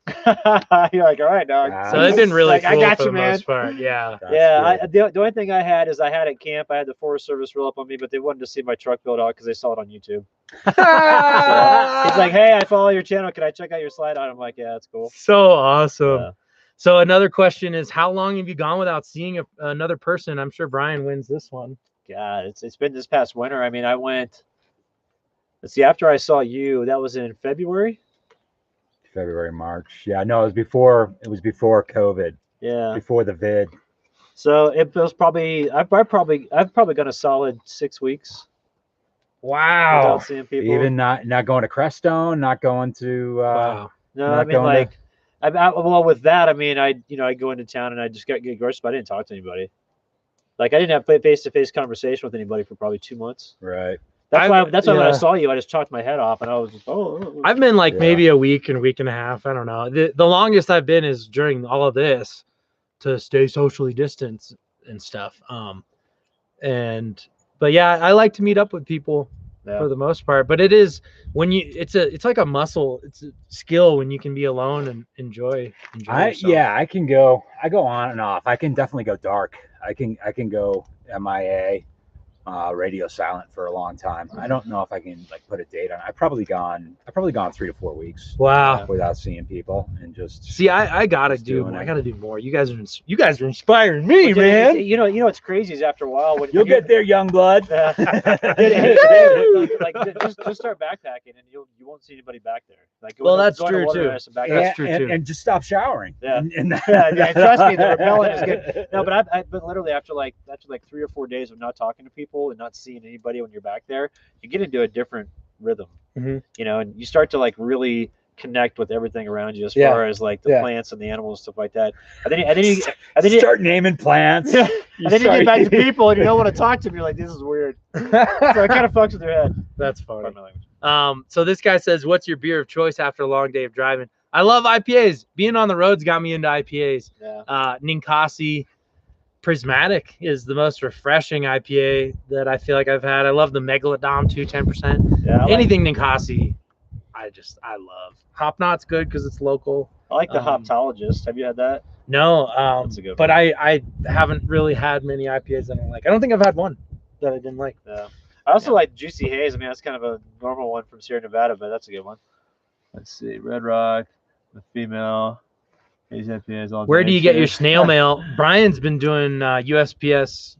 You're like, all right, dog. So they've been really cool I got for you, the man. most part. Yeah. The only thing I had is I had at camp, I had the Forest Service roll up on me, but they wanted to see my truck build out because they saw it on YouTube. So he's like, hey, I follow your channel. Can I check out your slide out? I'm like, yeah, that's cool. So awesome. Yeah. So another question is, how long have you gone without seeing another person? I'm sure Brian wins this one. God, it's been this past winter. I mean, I went, let's see, after I saw you, that was in February, March. Yeah, no, it was before COVID. Yeah. Before the vid. So it was probably, I've probably got a solid 6 weeks. Wow. Without seeing people. Even not going to Crestone, not going to wow. No, I mean, like, well, with that, I mean, I go into town and I just get groceries, but I didn't talk to anybody. Like, I didn't have face-to-face conversation with anybody for probably 2 months. Right. That's why when I saw you, I just talked my head off, and I was just, I've been like maybe a week and a half. I don't know. The longest I've been is during all of this to stay socially distanced and stuff. But yeah, I like to meet up with people for the most part. But it is when it's like a muscle. It's a skill when you can be alone and enjoy yourself. I go on and off. I can definitely go dark. I can go MIA, radio silent for a long time. I don't know if I can like put a date on it. I've probably gone 3 to 4 weeks. Wow. Without seeing people and just see. I gotta do more. You guys are inspiring me, man. You know what's crazy is after a while when you'll get there, young blood. Like, just start backpacking and you won't see anybody back there. Like, that's true too. That's true too. And just stop showering. Yeah. Trust me, the repellent is good. No, but literally after like 3 or 4 days of not talking to people and not seeing anybody when you're back there, you get into a different rhythm. Mm-hmm. You know, and you start to like really connect with everything around you as far as like the plants and the animals and stuff like that. And then you start naming plants. Yeah. And then you get back to people and you don't want to talk to them. You're like, this is weird. So it kind of fucks with their head. That's funny. So this guy says, what's your beer of choice after a long day of driving? I love IPAs. Being on the roads got me into IPAs. Yeah. Ninkasi Prismatic is the most refreshing IPA that I feel like I've had. I love the Megalodon too, 10%. Yeah, anything Ninkasi, I love. Hop Knot's good because it's local. I like the Hoptologist. Have you had that? No, that's a good but one. I haven't really had many IPAs that I like. I don't think I've had one that I didn't like. Yeah. I also like Juicy Haze. I mean, that's kind of a normal one from Sierra Nevada, but that's a good one. Let's see. Red Rock, the female. Where do you get your snail mail? Brian's been doing USPS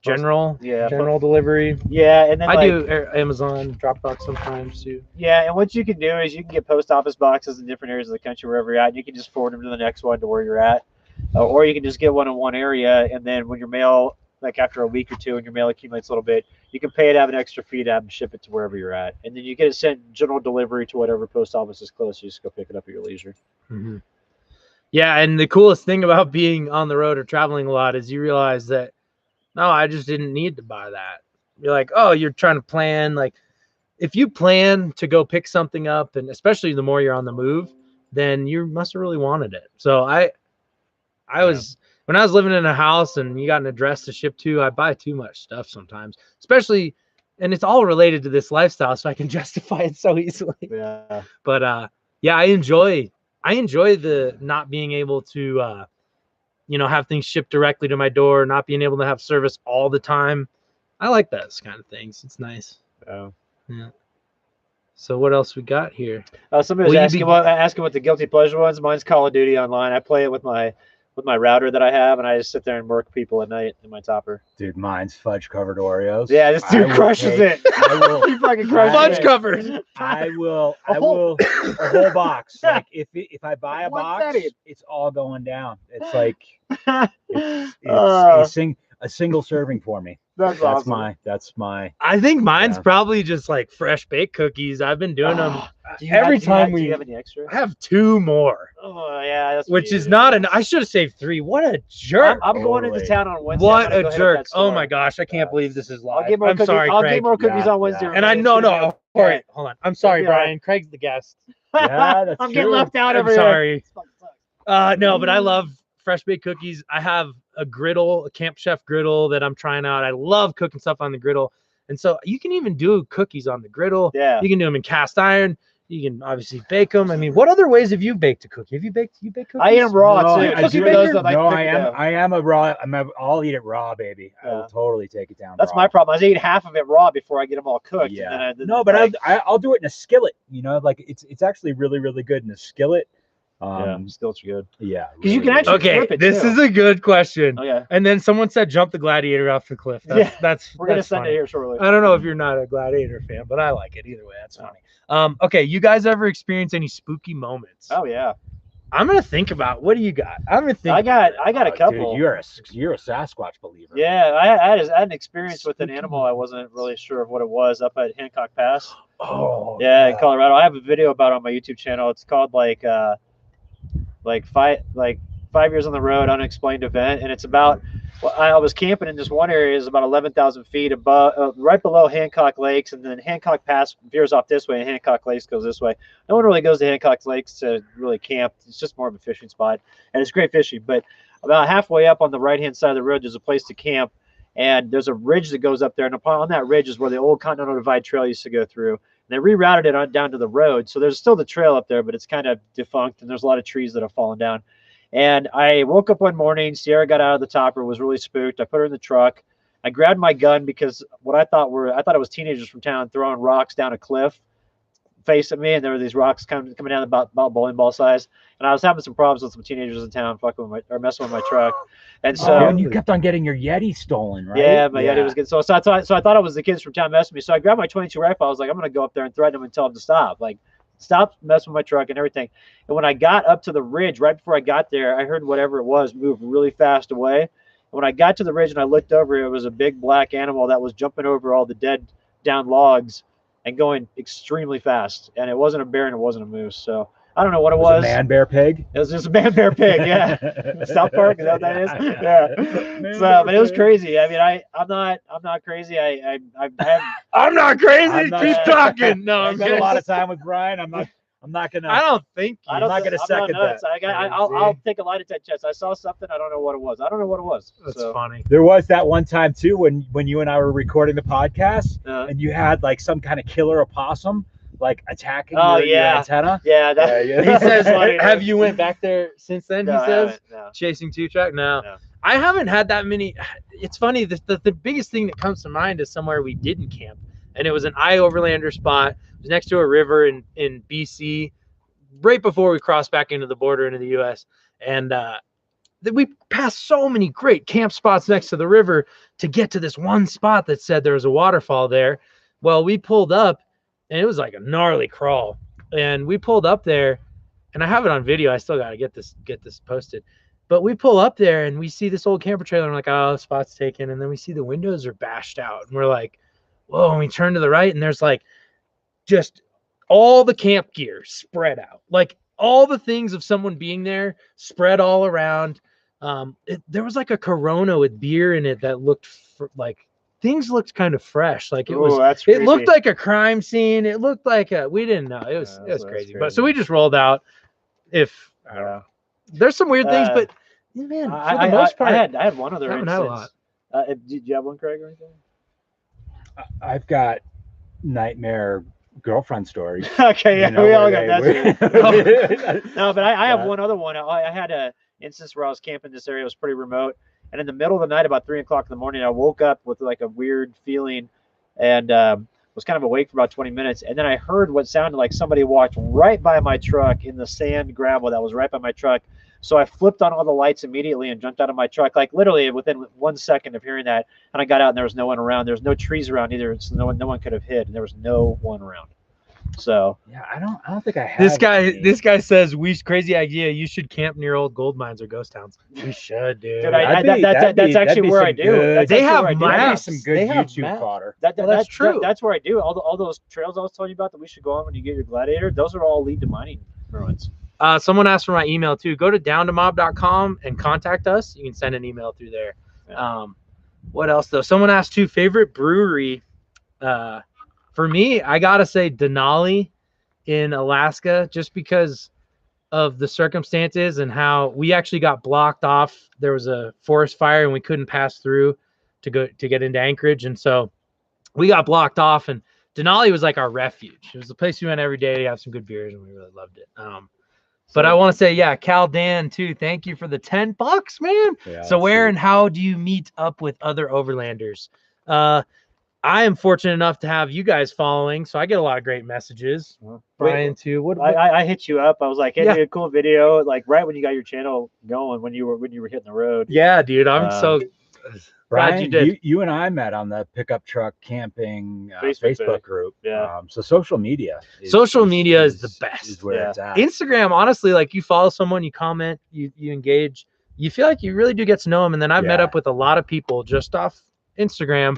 general delivery. Yeah, and then I do Amazon Dropbox sometimes too. Yeah, and what you can do is you can get post office boxes in different areas of the country wherever you're at, and you can just forward them to the next one to where you're at, or you can just get one in one area, and then when your mail, like after a week or two, and your mail accumulates a little bit, you can pay it, have an extra fee to have them ship it to wherever you're at, and then you get it sent general delivery to whatever post office is close. You just go pick it up at your leisure. Mm-hmm. Yeah, and the coolest thing about being on the road or traveling a lot is you realize that, no, I just didn't need to buy that. You're like, oh, you're trying to plan. Like, if you plan to go pick something up, and especially the more you're on the move, then you must have really wanted it. So I was, when I was living in a house and you got an address to ship to, I buy too much stuff sometimes, especially, and it's all related to this lifestyle, so I can justify it so easily. Yeah. But yeah, I enjoy the not being able to, have things shipped directly to my door, not being able to have service all the time. I like those kind of things. It's nice. Yeah. So what else we got here? Somebody was asking what the guilty pleasure was. Mine's Call of Duty Online. I play it with my router that I have, and I just sit there and work people at night in my topper. Dude, mine's fudge covered Oreos. Yeah, this dude crushes it. He fucking crushes fudge covered. I will a whole box. Like if I buy a box, it's all going down. It's like it's a single serving for me. That's awesome. That's my. I think mine's Yeah. probably just like fresh baked cookies. I've been doing them Do every time do we. you have any extra? I have 2 more, Oh yeah, that's which is weird. not an. I should have saved 3. What a jerk! I'm going into Totally. town on Wednesday. I'm What gonna a go hit up jerk! that Oh store. my gosh, I can't believe this is live. I'll get more I'm cookies. sorry, I'll Craig. get more cookies Yeah, on Wednesday. yeah. And I It's no, gonna no. be- All right, hold on. I'm sorry, be all right. Brian. Craig's the guest. Yeah, that's I'm getting true. left out I'm over here. sorry. Fucking sucks. No, but I love fresh baked cookies. I have a griddle, a Camp Chef griddle that I'm trying out. I love cooking stuff on the griddle. And so you can even do cookies on the griddle. Yeah. You can do them in cast iron. You can obviously bake them. I mean, what other ways have you baked a cookie? Have you baked cookies? I am raw No, too. I Cookie do- those that no, pick I it am. up. I am a raw. I'll eat it raw, baby. I Yeah. will totally take it down. That's raw. my problem. I eat half of it raw before I get them all cooked. Yeah. And then No, but I'll do it in a skillet. You know, like it's actually really really good in a skillet. skillets are good. Yeah. Because you really, can really actually good. Okay, flip it this too. is a good question. Okay, And then someone said jump the gladiator off the cliff. That's, Yeah, that's we're gonna that's send funny. it here shortly. I don't know if you're not a gladiator fan, but I like it either way. That's funny. Okay, you guys ever experience any spooky moments? Oh yeah, I'm gonna think about what do you got? I'm gonna think. I got a Oh, couple. Dude, you're a Sasquatch believer. Yeah, I had an experience with an animal. I wasn't really sure of what it was up at Hancock Pass. Oh. Yeah, in Colorado. I have a video about it on my YouTube channel. It's called like 5 years on the road, unexplained event, and it's about. Well, I was camping in this one area is about 11,000 feet above, right below Hancock Lakes, and then Hancock Pass veers off this way, and Hancock Lakes goes this way. No one really goes to Hancock Lakes to really camp. It's just more of a fishing spot, and it's great fishing. But about halfway up on the right-hand side of the road, there's a place to camp, and there's a ridge that goes up there, and on that ridge is where the old Continental Divide Trail used to go through. And they rerouted it on down to the road, so there's still the trail up there, but it's kind of defunct, and there's a lot of trees that have fallen down. And I woke up one morning, Sierra got out of the topper, was really spooked. I put her in the truck. I grabbed my gun because I thought it was teenagers from town throwing rocks down a cliff facing me, and there were these rocks coming down about bowling ball size. And I was having some problems with some teenagers in town messing with my truck. And so and you kept on getting your Yeti stolen, right? yeah, my Yeti was good. So I thought it was the kids from town messing with me. So I grabbed my 22 rifle. I was like, I'm gonna go up there and threaten them and tell them to stop. Like, stop messing with my truck and everything. And when I got up to the ridge, right before I got there, I heard whatever it was move really fast away. And when I got to the ridge and I looked over, it was a big black animal that was jumping over all the dead down logs and going extremely fast. And it wasn't a bear and it wasn't a moose. So I don't know what it was. A man bear pig. It was just a man bear pig, yeah. South Park, is that what that is? Yeah. So, but it was crazy. I mean, I'm not crazy. I'm not crazy. I'm not- Keep talking. No, I I'm spent a kidding. lot of time with Brian. I'm not gonna. I don't think. I I'm don't not think- gonna I'm second nuts. that. I'll take a lie detector test. I saw something. I don't know what it was. That's So, funny. There was that one time too when you and I were recording the podcast uh, and you had like some kind of killer opossum like attacking Oh, your yeah. antenna. yeah, that, Yeah, He yeah. says, funny. "Have you went back there since then?" No, He I says, haven't, no. "Chasing 2-track." No, No. I haven't had that many. It's funny. The biggest thing that comes to mind is somewhere we didn't camp, and it was an Overlander spot. It was next to a river in BC, right before we crossed back into the border into the U.S. And we passed so many great camp spots next to the river to get to this one spot that said there was a waterfall there. Well, we pulled up, and it was like a gnarly crawl. And we pulled up there, and I have it on video. I still got to get this posted. But we pull up there, and we see this old camper trailer. And I'm like, oh, spot's taken. And then we see the windows are bashed out. And we're like, whoa. And we turn to the right, and there's like just all the camp gear spread out. Like all the things of someone being there spread all around. There was like a Corona with beer in it that looked like things looked kind of fresh. Like it was, that's it looked creepy. like a crime scene. It looked like we didn't know. It was That's crazy. crazy. But so we just rolled out. I don't know. There's some weird things, but man, for the most part, I had one other haven't instance. had a lot. Did you have one, Craig, or anything? I've got nightmare girlfriend stories. Okay, yeah, You know, we all where got they- that. No, but I have Yeah. one other one. I had a instance where I was camping in this area. It was pretty remote, and in the middle of the night, about 3 o'clock in the morning, I woke up with like a weird feeling, and was kind of awake for about 20 minutes, and then I heard what sounded like somebody walked right by my truck in the sand gravel that was right by my truck. So I flipped on all the lights immediately and jumped out of my truck, like literally within 1 second of hearing that. And I got out, and there was no one around. There was no trees around either, so no one could have hid, and there was no one around. So Yeah, I don't think I have This guy says crazy idea. You should camp near old gold mines or ghost towns. We should, dude. Dude, That'd that's be actually where I some do. good- That's They actually have where I do. That'd be maps. some good They have YouTube maps. fodder. Well, that's true. That's where I do. All those trails I was telling you about that we should go on when you get your Gladiator. Those are all lead to mining ruins. Someone asked for my email too. Go to downtomob.com and contact us. You can send an email through there. Yeah. What else though? Someone asked too, favorite brewery. For me, I gotta say Denali in Alaska, just because of the circumstances and how we actually got blocked off. There was a forest fire and we couldn't pass through to get into Anchorage, and so we got blocked off. And Denali was like our refuge. It was the place we went every day to have some good beers, and we really loved it. But I want to say, yeah, Cal Dan too. Thank you for the $10, man. Yeah, So where and how do you meet up with other overlanders? I am fortunate enough to have you guys following, so I get a lot of great messages. Brian too. What I hit you up. I was like, hey, Yeah. dude, cool video. Like right when you got your channel going, when you were hitting the road. Yeah, dude. I'm so glad Brian, you did. you and I met on the pickup truck camping Facebook Facebook group. Yeah. So social media. Is the best. Is where it's at. Instagram, honestly, like you follow someone, you comment, you engage, you feel like you really do get to know them. And then I've met up with a lot of people just off Instagram,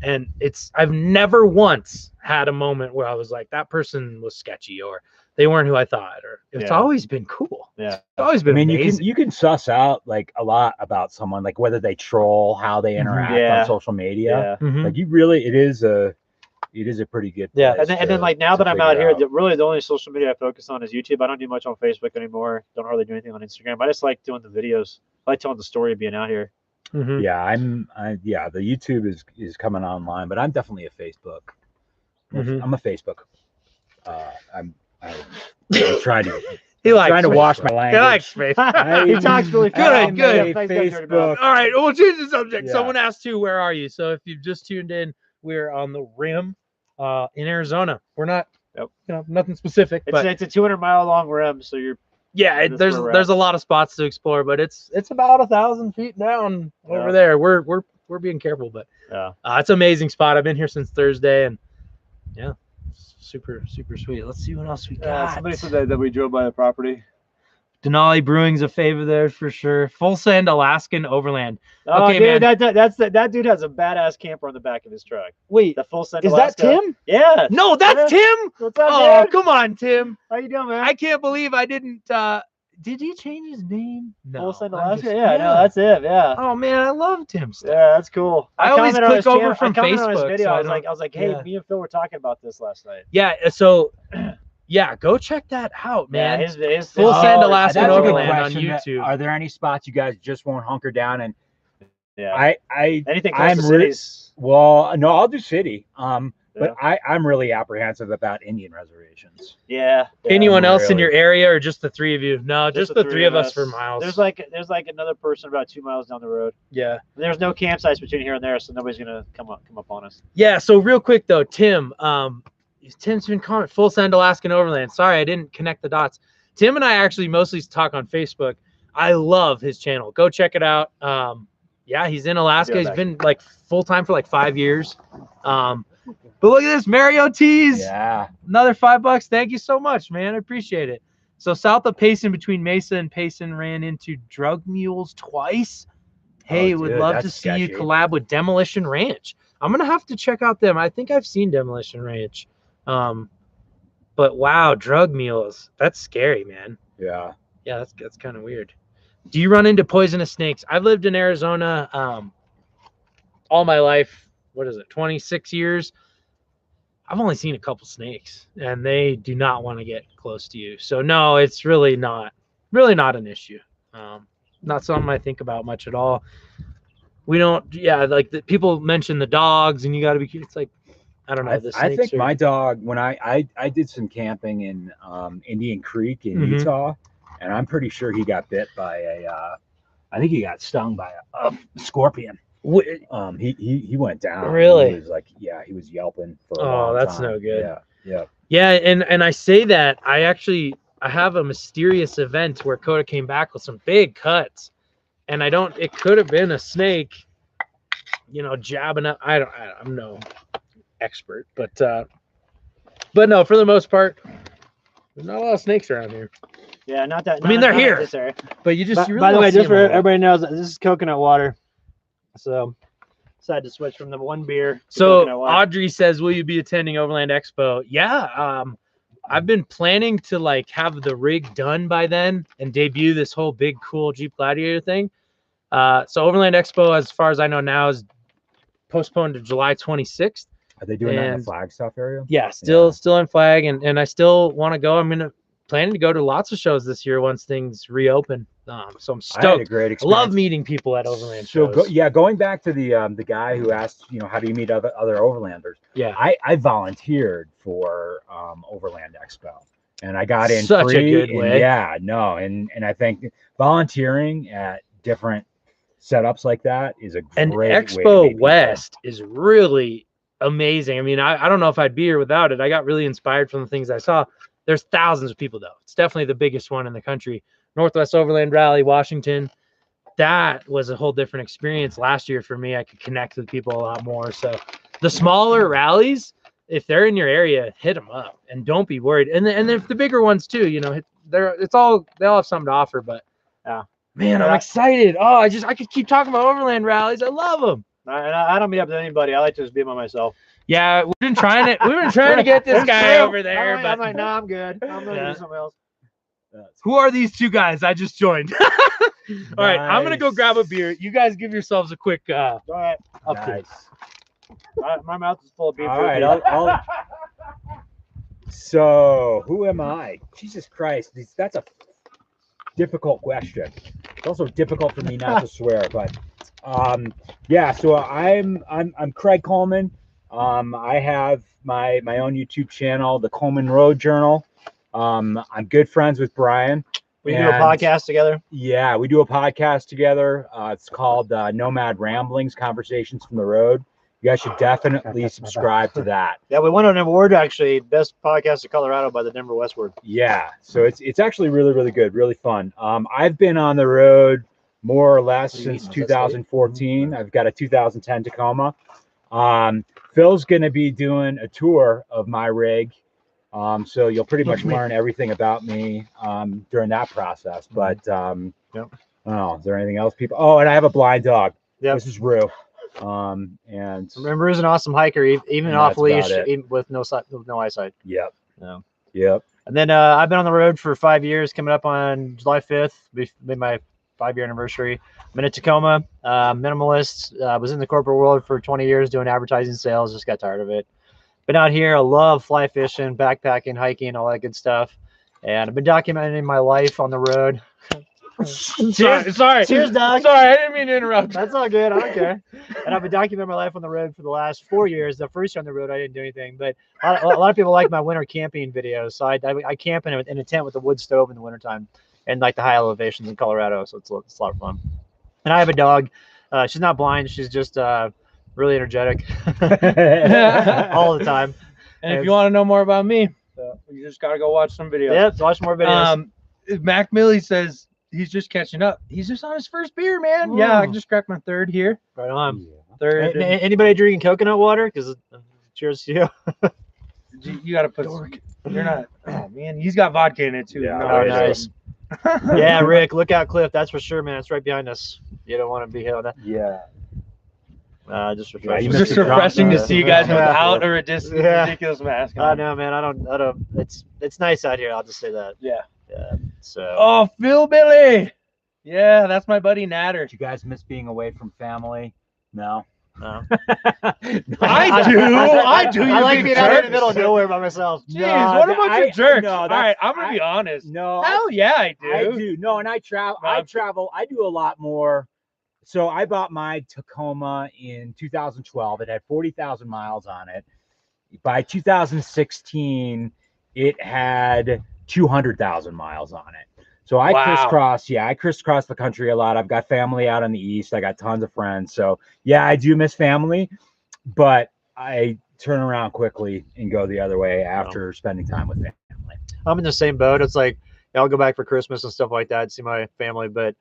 and I've never once had a moment where I was like, that person was sketchy or they weren't who I thought, or it's always been cool. Yeah. It's always been amazing. you can suss out like a lot about someone, like whether they troll, how they interact on social media. Yeah. Like it is a pretty good place. And then like now that I'm out here, out. really the only social media I focus on is YouTube. I don't do much on Facebook anymore. Don't hardly do anything on Instagram. I just like doing the videos. I like telling the story of being out here. Yeah, the YouTube is coming online, but I'm definitely a Facebook. I'm a Facebook. I'm trying to wash my language. He likes Facebook. He talks really fast. Good. Facebook. All right, we'll change the subject. Yeah. Someone asked too, where are you? So if you've just tuned in, we're on the rim in Arizona. We're not, nothing specific. It's a 200-mile long rim, so you're. Yeah, there's a lot of spots to explore, but it's about 1,000 feet down over there. We're being careful, but it's an amazing spot. I've been here since Thursday, and super sweet. Let's see what else we got. Somebody said that we drove by the property. Denali Brewing's a favorite there for sure. Full Send Alaskan Overland. Oh, Okay, dude, man. that dude has a badass camper on the back of his truck. Wait, The Full Send is Alaska. that Tim? Yeah. No, that's Tim. What's up, Oh, dude? come on, Tim. How you doing, man? I can't believe I didn't. Did he change his name? No. Full Send I'm Alaska. just- Yeah, no, that's it. Yeah. Oh man, I love Tim stuff. Yeah, that's cool. I always commented on click his over channel- from I commented on his Facebook, video. so I I was like, hey, yeah. me and Phil were talking about this last night. Yeah. So, yeah, go check that out, man. Yeah, his Full Send Alaskan That's a good Overland on question. YouTube. Are there any spots you guys just won't hunker down? And Yeah. Anything close to really, cities. well, no, I'll do city. But Yeah. I'm really apprehensive about Indian reservations. Yeah. Anyone else in really. your area, or just the three of you? No, just the three of us for miles. There's like another person about 2 miles down the road. Yeah. And there's no campsites between here and there, so nobody's gonna come up on us. Yeah. So real quick though, Tim. Tim's been commenting Full Send Alaskan Overland. Sorry, I didn't connect the dots. Tim and I actually mostly talk on Facebook. I love his channel. Go check it out. Yeah, he's in Alaska. Yeah, He's been like full time for like 5 years. But look at this, Mario T's. Yeah. Another $5. Thank you so much, man. I appreciate it. So south of Payson, between Mesa and Payson, ran into Drug Mules twice. Hey, Oh, would dude, love that's to see you sketchy. collab with Demolition Ranch. I'm gonna have to check out them. I think I've seen Demolition Ranch. But wow, Drug Mules. That's scary, man. Yeah. Yeah, that's kind of weird. Do you run into poisonous snakes? I've lived in Arizona all my life. What is it? 26 years. I've only seen a couple snakes, and they do not want to get close to you. So no, it's really not an issue. Not something I think about much at all. We don't. Yeah, like people mention the dogs, and you got to be. It's like I don't know. I think my dog, when I did some camping in Indian Creek in Utah, and I'm pretty sure he got bit by I think he got stung by a scorpion. He went down. Really? He was like, he was yelping for a long that's time. no good. Yeah. And I say that I have a mysterious event where Coda came back with some big cuts, and it could have been a snake, jabbing up. I'm no expert, but But no, for the most part, there's not a lot of snakes around here. Yeah, not that. I mean, they're not here. this area. But you just, you really By the don't way, see just them for a lot. everybody knows, this is coconut water. So decided to switch from the one beer to So coconut water. Audrey says, will you be attending Overland Expo? Yeah. I've been planning to like have the rig done by then and debut this whole big, cool Jeep Gladiator thing. So Overland Expo, as far as I know now, is postponed to July 26th. Are they doing that in the Flagstaff area? Yeah, still in Flag, and I still want to go. I'm planning to go to lots of shows this year once things reopen. So I'm stoked. I had a great experience. I love meeting people at Overland shows. Going back to the guy who asked, how do you meet other overlanders? Yeah, I volunteered for Overland Expo, and I got in such free. a good way. And I think volunteering at different setups like that is a great and way to Expo meet people. West is really amazing. I mean, I don't know if I'd be here without it. I got really inspired from the things I saw. There's thousands of people though. It's definitely the biggest one in the country. Northwest Overland Rally, Washington. That was a whole different experience last year for me. I could connect with people a lot more. So the smaller rallies, if they're in your area, hit them up and don't be worried. And if the bigger ones too, they all have something to offer. But man, I'm excited. Oh, I could keep talking about Overland rallies. I love them. I don't meet up with anybody. I like to just be by myself. Yeah, we've been trying to get this guy over there. I'm like, nah, I'm good. I'm gonna do something else. Who are these two guys I just joined? All right, I'm gonna go grab a beer. You guys give yourselves a quick All right. update. My mouth is full of beer. All right, So who am I? Jesus Christ, that's a difficult question. It's also difficult for me not to swear, but so I'm Craig Coleman. I have my own YouTube channel, the Coleman Road Journal. I'm good friends with Brian. We do a podcast together. Yeah, we do a podcast together. It's called Nomad Ramblings, Conversations from the Road. You guys should definitely subscribe to that. Yeah, we won an award actually, best podcast of Colorado by the Denver Westward. Yeah, so it's actually really, really good, really fun. I've been on the road more or less since 2014. I've got a 2010 Tacoma. Phil's going to be doing a tour of my rig. So you'll pretty much learn everything about me during that process. But I don't know, is there anything else, people? Oh, and I have a blind dog. Yeah, this is Rue. And remember, he's an awesome hiker, even off leash, even with no eyesight. Yep. Yeah. Yep. And then I've been on the road for 5 years. Coming up on July 5th, be my 5-year anniversary. I'm in a Tacoma, minimalist. I was in the corporate world for 20 years doing advertising sales. Just got tired of it. Been out here. I love fly fishing, backpacking, hiking, all that good stuff. And I've been documenting my life on the road. Sorry. Cheers, dog. Sorry, I didn't mean to interrupt. That's all good. I don't care. And I've been documenting my life on the road for the last 4 years. The first year on the road, I didn't do anything. But a lot of people like my winter camping videos. So I camp in a tent with a wood stove in the wintertime and like the high elevations in Colorado. So it's a lot of fun. And I have a dog. She's not blind. She's just really energetic all the time. And if you want to know more about me, you just got to go watch some videos. Yeah, watch more videos. Mac Millie says he's just catching up. He's just on his first beer, man. Oh. Yeah, I just cracked my third here. Right on. Yeah. Third. Anybody drinking coconut water? Because cheers to you. You got to put. You're not. Oh man, he's got vodka in it too. Yeah, Oh, nice. Yeah, Rick, Lookout Cliff. That's for sure, man. It's right behind us. You don't want to be hit on that. Yeah. Just refreshing. It's just refreshing to see you guys without a ridiculous mask on. I know, man. I don't. It's nice out here. I'll just say that. Yeah. Yeah. So. Oh, Phil Billy. Yeah, that's my buddy Natter. Do you guys miss being away from family? No. No. I do. I like being out here in the middle of nowhere by myself. Jeez, what about you jerks? No, all right, I'm gonna be honest. No. Hell yeah, I do. I do. No, and I travel. I do a lot more. So I bought my Tacoma in 2012. It had 40,000 miles on it. By 2016, it had 200,000 miles on it. So I crisscross the country a lot. I've got family out on the east. I got tons of friends. So yeah, I do miss family, but I turn around quickly and go the other way after spending time with family. I'm in the same boat. It's like I'll go back for Christmas and stuff like that, see my family. But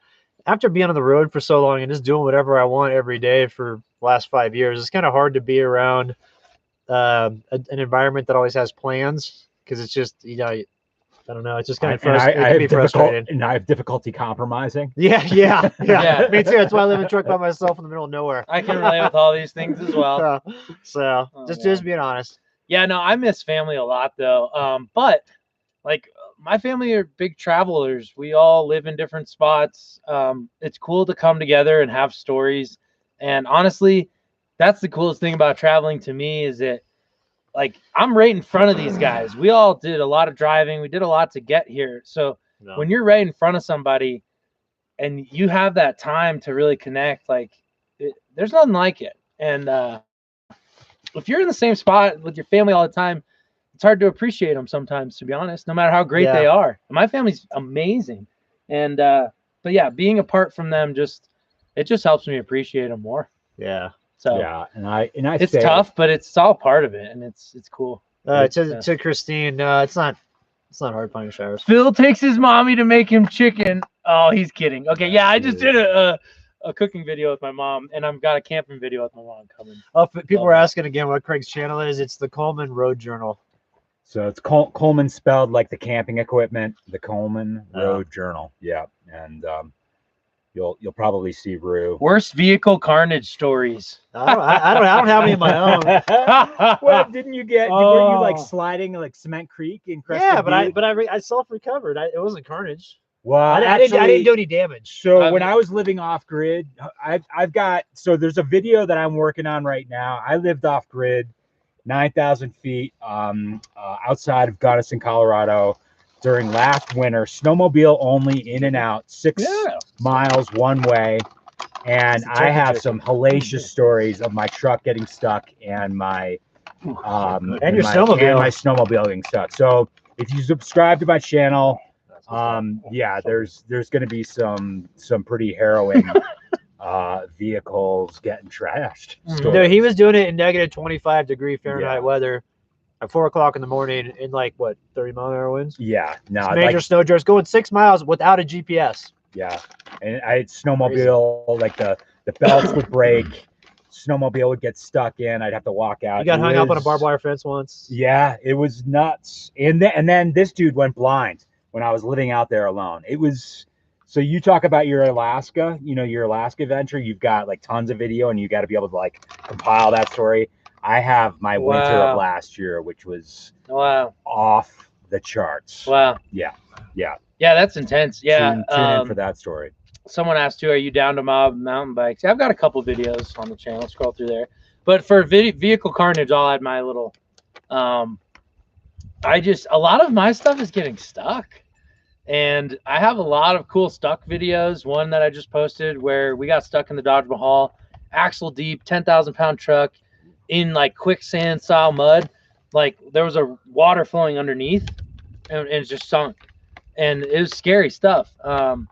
after being on the road for so long and just doing whatever I want every day for the last 5 years, it's kind of hard to be around an environment that always has plans, because it's just, you know, I don't know, it's just kind of I have frustrating. and I have difficulty compromising. Yeah. Yeah. Me too. That's why I live in a truck by myself in the middle of nowhere. I can relate with all these things as well. So Oh, just being honest. Yeah, no, I miss family a lot though. But like my family are big travelers. We all live in different spots. It's cool to come together and have stories. And honestly, that's the coolest thing about traveling to me, is that like I'm right in front of these guys. We all did a lot of driving. We did a lot to get here. So when you're right in front of somebody and you have that time to really connect, like there's nothing like it. And if you're in the same spot with your family all the time, it's hard to appreciate them sometimes, to be honest, no matter how great they are. And my family's amazing. And but yeah, being apart from them just helps me appreciate them more. Yeah. So yeah, and I it's tough, but it's all part of it, and it's cool. To Christine, it's not hard finding showers. Phil takes his mommy to make him chicken. Oh, he's kidding. Okay, yeah, I just did a cooking video with my mom, and I've got a camping video with my mom coming. Oh, people were asking again what Craig's channel is. It's the Coleman Road Journal. So it's Coleman spelled like the camping equipment, the Coleman Road Journal. Yeah, and you'll probably see Rue. Worst vehicle carnage stories. I don't have any of my own. Well, didn't you get? Were you like sliding like Cement Creek in Crested Butte? I self-recovered. It wasn't carnage. Well, I didn't do any damage. So when I was living off grid, I've got, so there's a video that I'm working on right now. I lived off grid, 9,000 feet outside of Gunnison, Colorado, during last winter, snowmobile only, in and out, 6 miles one way. And I have some hellacious stories of my truck getting stuck and my snowmobile getting stuck. So if you subscribe to my channel, yeah, there's going to be some pretty harrowing vehicles getting trashed. Dude, he was doing it in negative 25-degree Fahrenheit weather at 4 o'clock in the morning in like what, 30-mile-an-hour winds? Yeah, no, major snow drifts, going 6 miles without a GPS. Yeah, and I had snowmobile, like the belts would break, snowmobile would get stuck in. I'd have to walk out. You got hung up on a barbed wire fence once. Yeah, it was nuts. And then this dude went blind when I was living out there alone. It was, so you talk about your Alaska, your Alaska adventure, you've got like tons of video and you got to be able to like compile that story. I have my winter of last year, which was off the charts. Wow. Yeah. Yeah, that's intense. Yeah. Tune in for that story. Someone asked too, are you down to mob mountain bikes? I've got a couple videos on the channel. Scroll through there. But for vehicle carnage, I'll add my little, a lot of my stuff is getting stuck. And I have a lot of cool stuck videos. One that I just posted where we got stuck in the Dodge Mahal, axle deep, 10,000-pound truck in like quicksand style mud. Like there was a water flowing underneath and it's just sunk. And it was scary stuff. And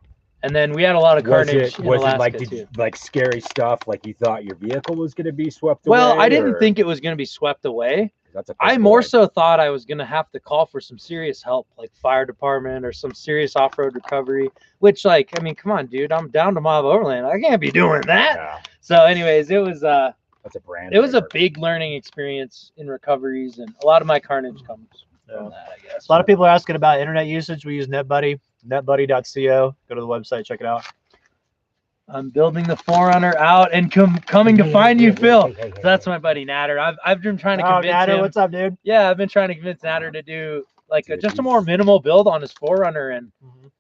then we had a lot of carnage in Alaska, like scary stuff? Like you thought your vehicle was going to be swept away? Well, I didn't think it was going to be swept away. I more so thought I was going to have to call for some serious help, like fire department or some serious off-road recovery, which like, I mean, come on, dude, I'm down to Mob Overland. I can't be doing that. Yeah. So anyways, it was, that's a brand. It was a big learning experience in recoveries, and a lot of my carnage comes from that, I guess. A lot of people are asking about internet usage. We use NetBuddy, netbuddy.co. Go to the website, check it out. I'm building the Forerunner out and coming to find you, Phil. So that's my buddy Natter. I've been trying to convince Natter, him. what's up, dude? Yeah, I've been trying to convince Natter to do like just a more minimal build on his Forerunner and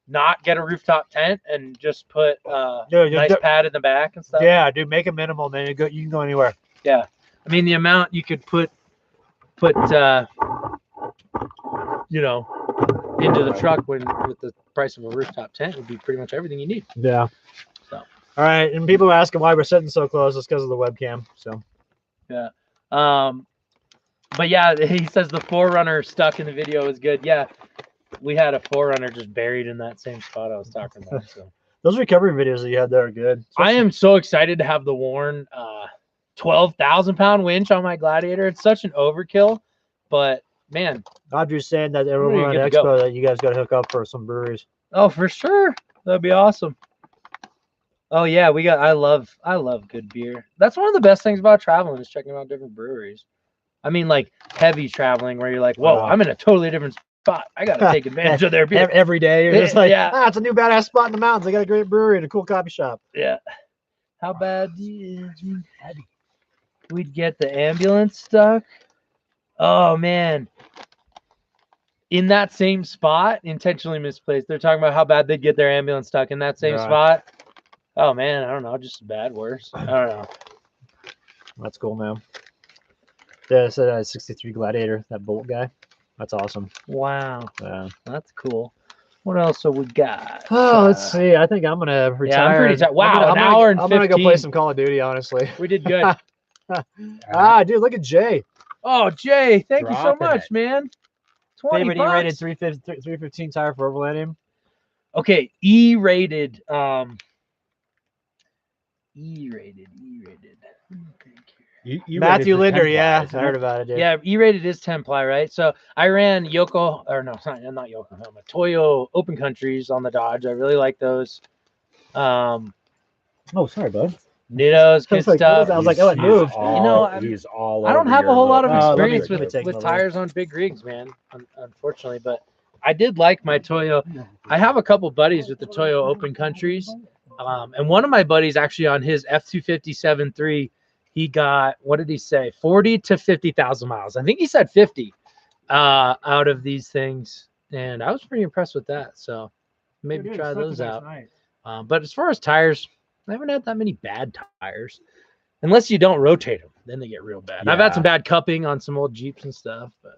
not get a rooftop tent and just put nice pad in the back and stuff. Yeah, dude, make it minimal, man. You can go anywhere. Yeah, I mean the amount you could put into the truck with the price of a rooftop tent would be pretty much everything you need. Yeah. So. All right, and people are asking why we're sitting so close. It's because of the webcam. So. Yeah. But yeah, he says the Forerunner stuck in the video is good. Yeah, we had a Forerunner just buried in that same spot I was talking about. So. Those recovery videos that you had there are good. I am so excited to have the Warren 12,000-pound winch on my Gladiator. It's such an overkill, but man, Audrey's saying that at Overland Expo that you guys got to hook up for some breweries. Oh, for sure, that'd be awesome. Oh yeah, I love good beer. That's one of the best things about traveling is checking out different breweries. I mean like heavy traveling where you're like, whoa, I'm in a totally different spot. I got to take advantage of their beer. Every day, you're just like, Yeah. it's a new badass spot in the mountains. They got a great brewery and a cool coffee shop. Yeah. How bad is heavy? We'd get the ambulance stuck. Oh man. In that same spot, intentionally misplaced. They're talking about how bad they'd get their ambulance stuck in that same spot. Oh man, I don't know, just bad, worse. I don't know. That's cool, man. Yeah, it's a 63 Gladiator, that Bolt guy. That's awesome. Wow. Yeah. That's cool. What else have we got? Oh, let's see. I think I'm gonna retire. Yeah, I'm pretty tired. Wow, an hour and I'm gonna go 15. play some Call of Duty, honestly. We did good. Dude, look at Jay. Oh, Jay, thank you so Dropping much, it. man. 20 Favorite bucks. E-rated 315 tire for Overland. Okay, E-rated. E-rated. Matthew Linder, yeah, I I heard about it. Dude. Yeah, E-rated is 10 ply, right? So I ran not Yokohama, Toyo Open Countries on the Dodge. I really like those. Oh, sorry, bud. Dittos, good stuff. I was like, oh, it moved. He's all. I don't have a whole lot of experience let me take with him tires on big rigs, man. Unfortunately, but I did like my Toyo. I have a couple buddies with the Toyo Open Countries, and one of my buddies actually on his F257.3, he got, what did he say, 40 to 50,000 miles. I think he said 50 out of these things, and I was pretty impressed with that. So maybe try those out. But as far as tires, I haven't had that many bad tires, unless you don't rotate them. Then they get real bad. Yeah. I've had some bad cupping on some old Jeeps and stuff, but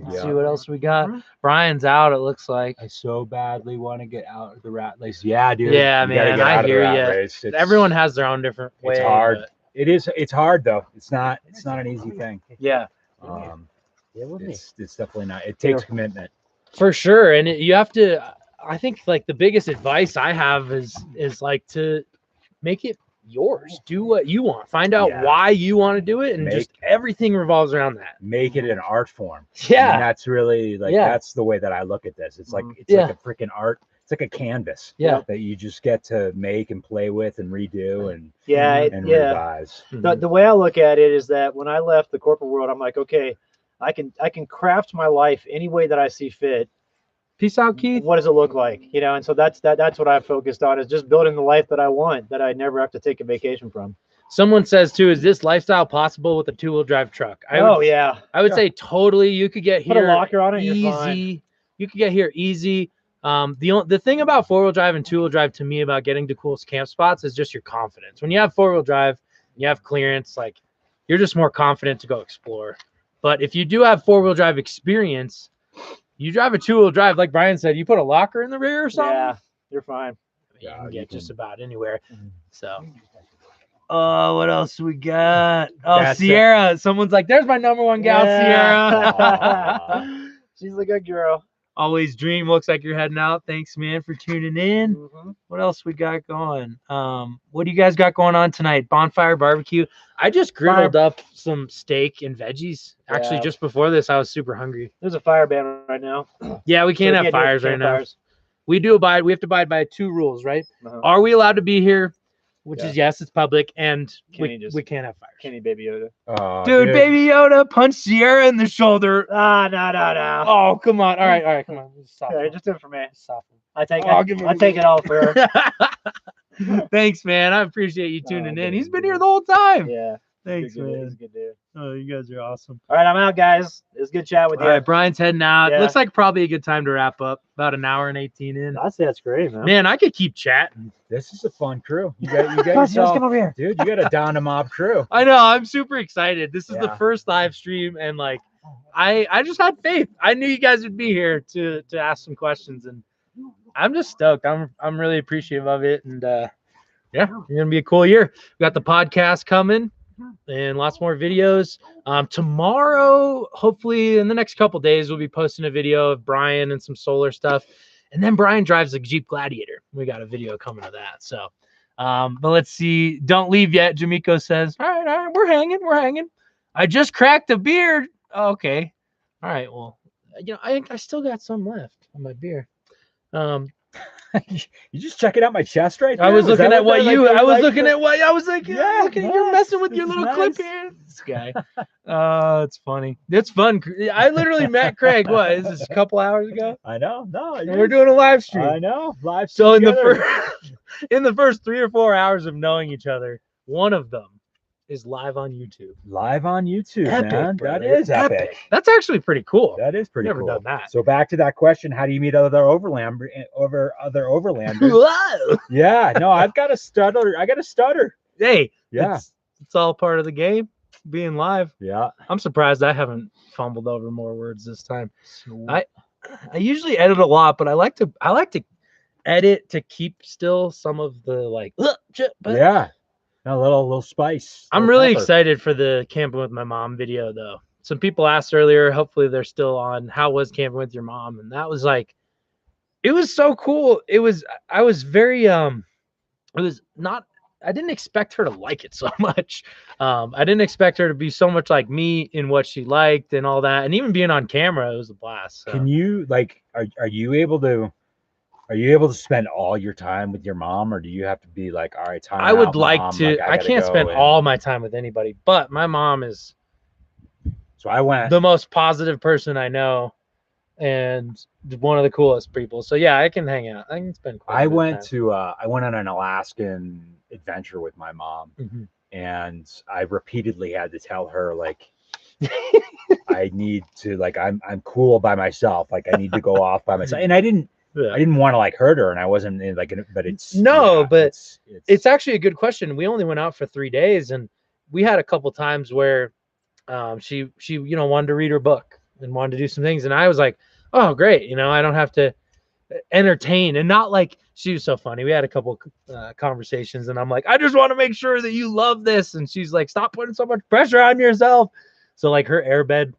let's see what else we got. Brian's out, it looks like. I so badly want to get out of the rat race. Yeah, dude. Yeah, You gotta man, get I out of the hear rat ya. race. Everyone has their own different way. It's hard. but- It's hard though. It's not an easy thing. Yeah, It's definitely not. It takes commitment. for sure. And you have to, I think like the biggest advice I have is like to make it yours. Do what you want. Find out why you want to do it, and just everything revolves around that. Make it an art form. Yeah. And that's really like that's the way that I look at this. It's like like a freaking art. It's like a canvas. Yeah. That you just get to make and play with and redo and and revise. The way I look at it is that when I left the corporate world, I'm like, okay, I can craft my life any way that I see fit. Peace out, Keith. What does it look like? And so that's what I've focused on, is just building the life that I want, that I never have to take a vacation from. Someone says too, is this lifestyle possible with a 2-wheel drive truck? I would say totally. You could get here. Put a locker on it. Easy. You're fine. You could get here easy. The thing about 4-wheel drive and 2-wheel drive to me about getting to cool camp spots is just your confidence. When you have 4-wheel drive, you have clearance, like you're just more confident to go explore. But if you do have 4-wheel drive experience, you drive a 2-wheel drive, like Brian said, you put a locker in the rear or something. Yeah, you're fine. You can get just about anywhere. So, what else we got? Oh, That's Sierra. Someone's like, "There's my number one gal, Sierra." She's a good girl. Always dream. Looks like you're heading out. Thanks, man, for tuning in. What else we got going? What do you guys got going on tonight? Bonfire barbecue. I just grilled up some steak and veggies. Actually, just before this, I was super hungry. There's a fire ban right now. Yeah, we can't have fires right now. We have to abide by 2 rules, right? Are we allowed to be here? Which is yes, it's public, and we can't have fires. Kenny Baby Yoda. Dude, Baby Yoda punched Sierra in the shoulder. No. Oh, come on. All right, come on. Just do it for me. Soften. I take it all for her. Thanks, man. I appreciate you tuning in. He's been here the whole time. Yeah. Thanks, He's man. a good dude. Oh, you guys are awesome. All right, I'm out, guys. It was good chat with you. All right, Brian's heading out. Yeah. Looks like probably a good time to wrap up. About an hour and 18 in. I'd say that's great, man. Man, I could keep chatting. This is a fun crew. You got yourself, come over here. dude. You got a down to mob crew. I know. I'm super excited. This is the first live stream, and like, I just had faith. I knew you guys would be here to ask some questions, and I'm just stoked. I'm really appreciative of it, and it's gonna be a cool year. We got the podcast coming and lots more videos. Tomorrow, hopefully in the next couple days, we'll be posting a video of Brian and some solar stuff. And then Brian drives a Jeep Gladiator. We got a video coming of that. So, but let's see. Don't leave yet. Jamiko says, all right, we're hanging. I just cracked a beer. Oh, okay. All right. Well, I think I still got some left on my beer. You just checking out my chest right there? I was looking at what you. I was like looking the- at what I was like. Yeah, Look at nice. you're messing with This your is little clip nice. here. This guy. It's funny. It's fun. I literally met Craig. What is this? A couple hours ago. I know. No, And we're doing a live stream. I know. Live. So in together. the first 3 or 4 hours of knowing each other, one of them is live on YouTube. Live on YouTube, Epic, man. brother. That is epic. That's actually pretty cool. That is pretty Never cool. done that. So back to that question: how do you meet other overlanders? Whoa. Yeah, no, I've got a stutter. I got a stutter. Hey, Yeah, it's all part of the game. Being live. yeah. I'm surprised I haven't fumbled over more words this time. I usually edit a lot, but I like to edit to keep still some of the like. But Yeah, a little spice. I'm little really pepper. excited for the camping with my mom video though. Some people asked earlier, hopefully they're still on, how was camping with your mom? And that was like, it was so cool. I was very it was not, I didn't expect her to like it so much. I didn't expect her to be so much like me in what she liked and all that. And even being on camera, it was a blast. So. Can you like are you able to spend all your time with your mom, or do you have to be like, all right, time I would out, like Mom, to. like, I gotta can't go spend and- all my time with anybody, but my mom is So I went. the most positive person I know, and one of the coolest people. So yeah, I can hang out. I can spend. Quite a I bit of went time. to I went on an Alaskan adventure with my mom, Mhm. and I repeatedly had to tell her like I need to like I'm cool by myself, like I need to go off by myself, and I didn't Yeah. want to like hurt her, and I wasn't like but it's No, yeah, but it's It's actually a good question. We only went out for 3 days, and we had a couple times where she wanted to read her book and wanted to do some things, and I was like, oh great, I don't have to entertain. And not like, she was so funny. We had a couple conversations, and I'm like, I just want to make sure that you love this, and she's like, stop putting so much pressure on yourself. So like her airbed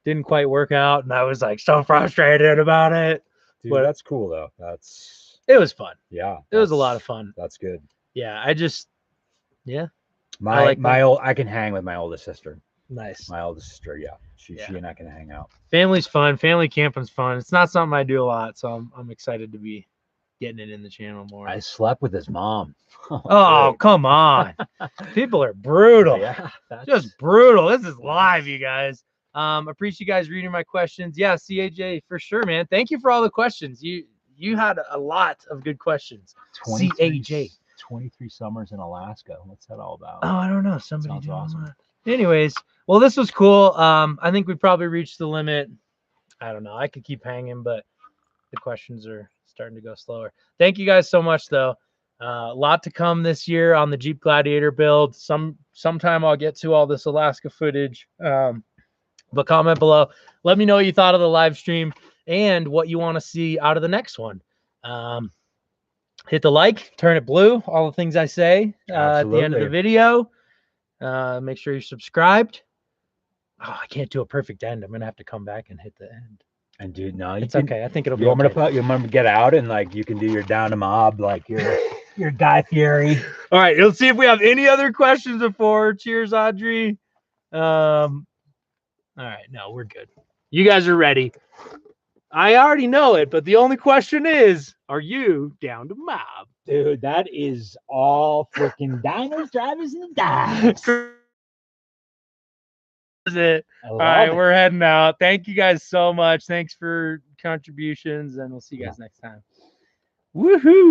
didn't quite work out, and I was like so frustrated about it. dude, but- that's cool though. It was fun. Yeah, It was a lot that's- of fun. That's good. Yeah, My like my that. old I can hang with my oldest sister. nice. My oldest sister, yeah. She and I can hang out. Family's fun. Family camping's fun. It's not something I do a lot, so I'm excited to be getting it in the channel more. I slept with his mom. Oh, come on. People are brutal. yeah, Just brutal. This is live, you guys. Appreciate you guys reading my questions. Yeah, CAJ, for sure, man. Thank you for all the questions. You had a lot of good questions. 23 CAJ. 23 summers in Alaska. What's that all about? Oh, I don't know. Somebody Sounds doing awesome. that. Anyways, well, this was cool. I think we probably reached the limit. I don't know. I could keep hanging, but the questions are starting to go slower. Thank you guys so much, though. A lot to come this year on the Jeep Gladiator build. Sometime I'll get to all this Alaska footage. But comment below. Let me know what you thought of the live stream and what you want to see out of the next one. Hit the like, turn it blue, all the things I say at the end of the Absolutely. video. Make sure you're subscribed. Oh, I can't do a perfect end. I'm gonna have to come back and hit the end. And dude, no, It's okay. I think it'll be You want okay. me to get out and like you can do your down to mob like your Guy Fieri. All right, let's see if we have any other questions before. Cheers, Audrey. All right, no, we're good. You guys are ready. I already know it, but the only question is, are you down to mob? Dude, that is all freaking diners, drivers, and dives. Is it? I All love right, it. we're heading out. Thank you guys so much. Thanks for contributions, and we'll see you guys next time. Woohoo!